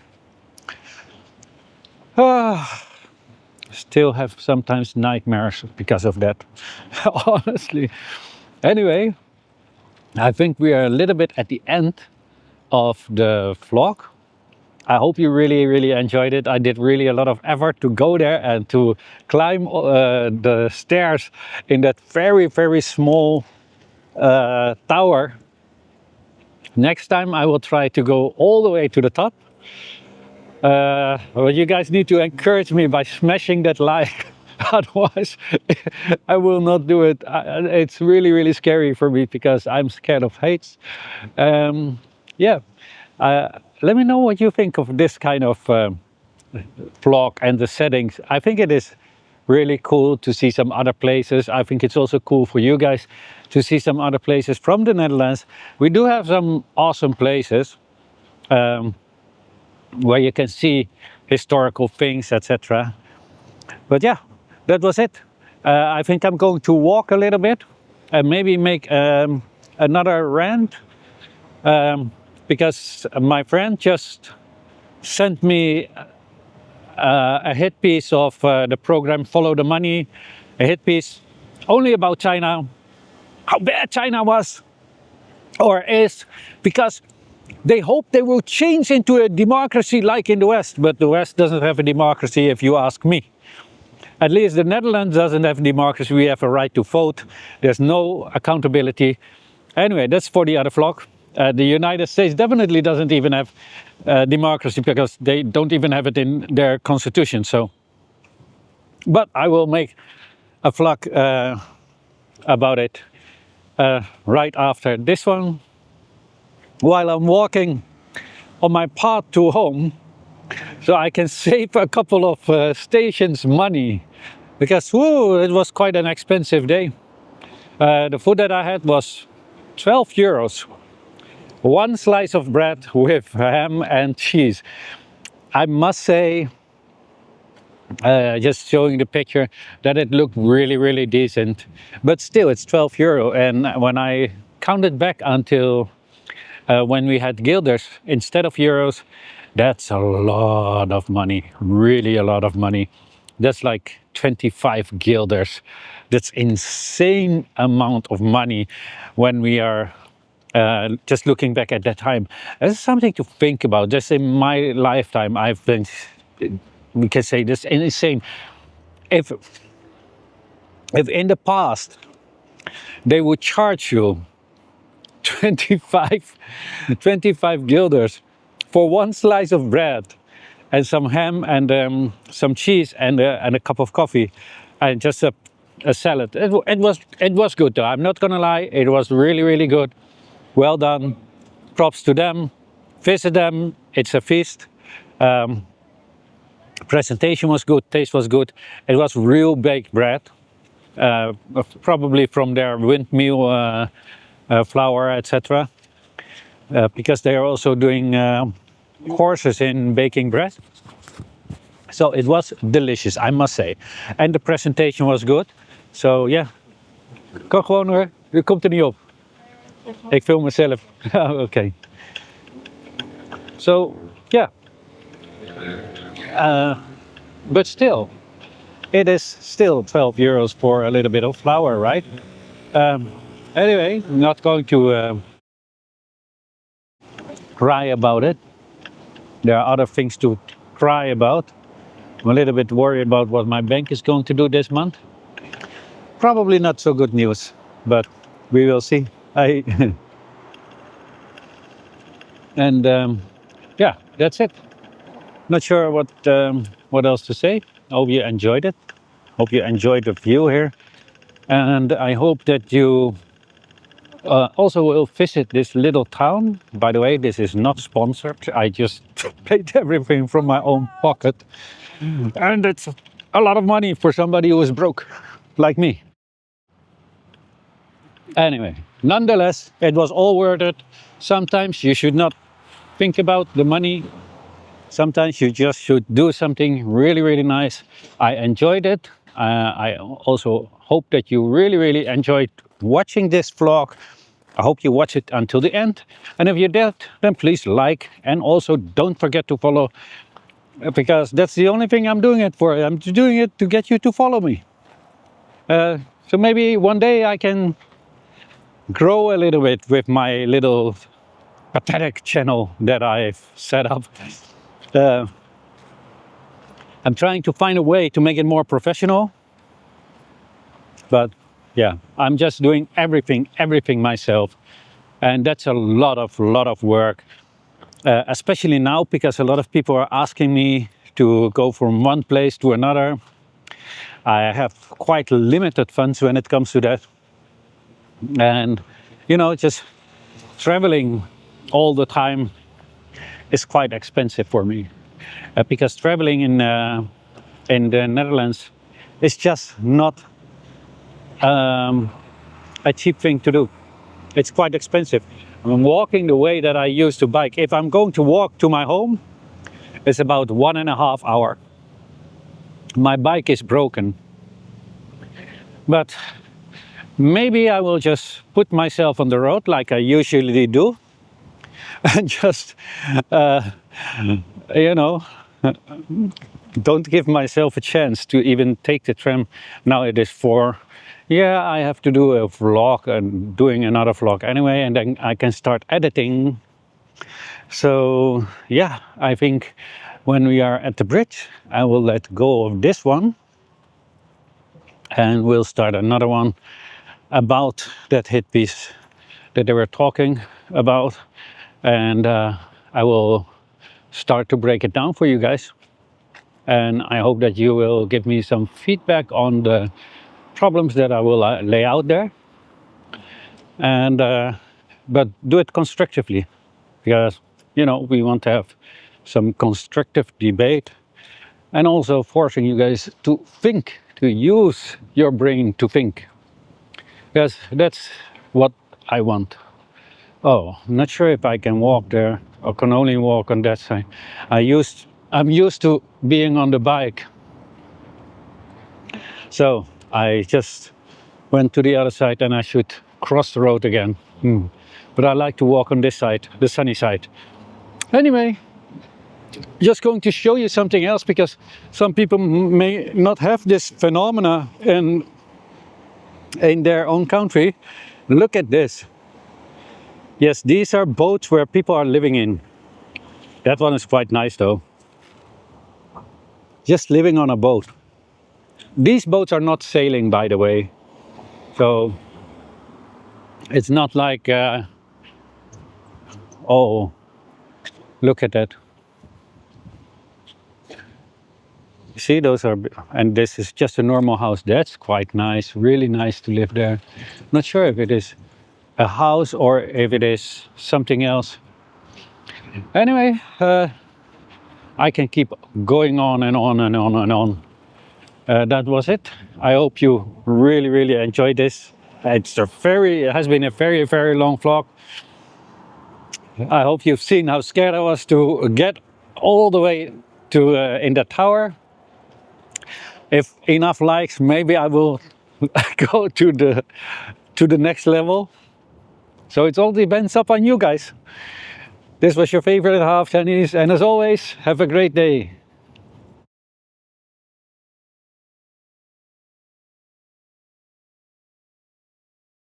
Still have sometimes nightmares because of that, honestly. Anyway, I think we are a little bit at the end of the vlog. I hope you really, really enjoyed it. I did really a lot of effort to go there and to climb the stairs in that very, very small tower. Next time I will try to go all the way to the top. Well, you guys need to encourage me by smashing that like. Otherwise, I will not do it. It's really, really scary for me because I'm scared of heights. Yeah, let me know what you think of this kind of vlog and the settings. I think it is really cool to see some other places. I think it's also cool for you guys to see some other places from the Netherlands. We do have some awesome places where you can see historical things, etc. But yeah, that was it. I think I'm going to walk a little bit and maybe make another rant because my friend just sent me a hit piece of the program Follow the Money, a hit piece only about China, how bad China was or is, because they hope they will change into a democracy like in the West, but the West doesn't have a democracy if you ask me. At least the Netherlands doesn't have democracy. We have a right to vote. There's no accountability. Anyway, that's for the other vlog. The United States definitely doesn't even have democracy because they don't even have it in their constitution. So, but I will make a vlog about it right after this one. While I'm walking on my path to home, so I can save a couple of stations money, because whoo, it was quite an expensive day. The food that I had was 12 euros. One slice of bread with ham and cheese. I must say, just showing the picture, that it looked really, really decent. But still, it's 12 euro. And when I counted back until when we had guilders instead of euros, that's a lot of money, really a lot of money. That's like 25 guilders. That's insane amount of money when we are just looking back at that time. It's something to think about. Just in my lifetime, I've been, we can say this, insane. If in the past they would charge you 25 guilders for one slice of bread and some ham and some cheese and a cup of coffee and just a salad. It was good though. I'm not gonna lie. It was really, really good. Well done. Props to them. Visit them. It's a feast. Presentation was good. Taste was good. It was real baked bread. Probably from their windmill flour, etc. Because they are also doing courses in baking bread. So it was delicious, I must say. And the presentation was good. So yeah, kan gewoon hoor. Je komt er niet op. Ik film mezelf. Okay. So yeah. But still, it is still 12 euros for a little bit of flour, right? Anyway, I'm not going to cry about it. There are other things to cry about. I'm a little bit worried about what my bank is going to do this month. Probably not so good news, but we will see. And yeah, that's it. Not sure what else to say. Hope you enjoyed it. Hope you enjoyed the view here, and I hope that you also will visit this little town. By the way, this is not sponsored. I just paid everything from my own pocket, and it's a lot of money for somebody who is broke, like me. Anyway, nonetheless, it was all worth it. Sometimes you should not think about the money. Sometimes you just should do something really, really nice. I enjoyed it. I also hope that you really, really enjoyed watching this vlog. I hope you watch it until the end. And if you did, then please like, and also don't forget to follow, because that's the only thing I'm doing it for. I'm doing it to get you to follow me. So maybe one day I can grow a little bit with my little pathetic channel that I've set up. I'm trying to find a way to make it more professional, but yeah, I'm just doing everything myself, and that's a lot of work, especially now because a lot of people are asking me to go from one place to another. I have quite limited funds when it comes to that, and just traveling all the time is quite expensive for me, because traveling in the Netherlands is just not a cheap thing to do. It's quite expensive. I'm walking the way that I used to bike. If I'm going to walk to my home, it's about 1.5 hours. My bike is broken, but maybe I will just put myself on the road like I usually do, and just you know don't give myself a chance to even take the tram. Now it is 4. Yeah, I have to do a vlog and doing another vlog anyway, and then I can start editing. So yeah, I think when we are at the bridge, I will let go of this one, and we'll start another one about that hit piece that they were talking about, and I will start to break it down for you guys. And I hope that you will give me some feedback on the problems that I will lay out there, and but do it constructively, because we want to have some constructive debate, and also forcing you guys to think, to use your brain to think, because that's what I want. Oh, I'm not sure if I can walk there or can only walk on that side. I'm used to being on the bike, so I just went to the other side, and I should cross the road again. But I like to walk on this side, the sunny side. Anyway, just going to show you something else, because some people may not have this phenomena in their own country. Look at this. Yes, these are boats where people are living in. That one is quite nice though. Just living on a boat. These boats are not sailing, by the way. So it's not like, oh, look at that. See, those are, and this is just a normal house. That's quite nice, really nice to live there. Not sure if it is a house or if it is something else. Anyway, I can keep going on and on and on and on. That was it. I hope you really enjoyed this. It has been a very long vlog. I hope you've seen how scared I was to get all the way to in the tower. If enough likes, maybe I will go to the next level. So it all depends up on you guys. This was your favorite half Chinese, and as always, have a great day.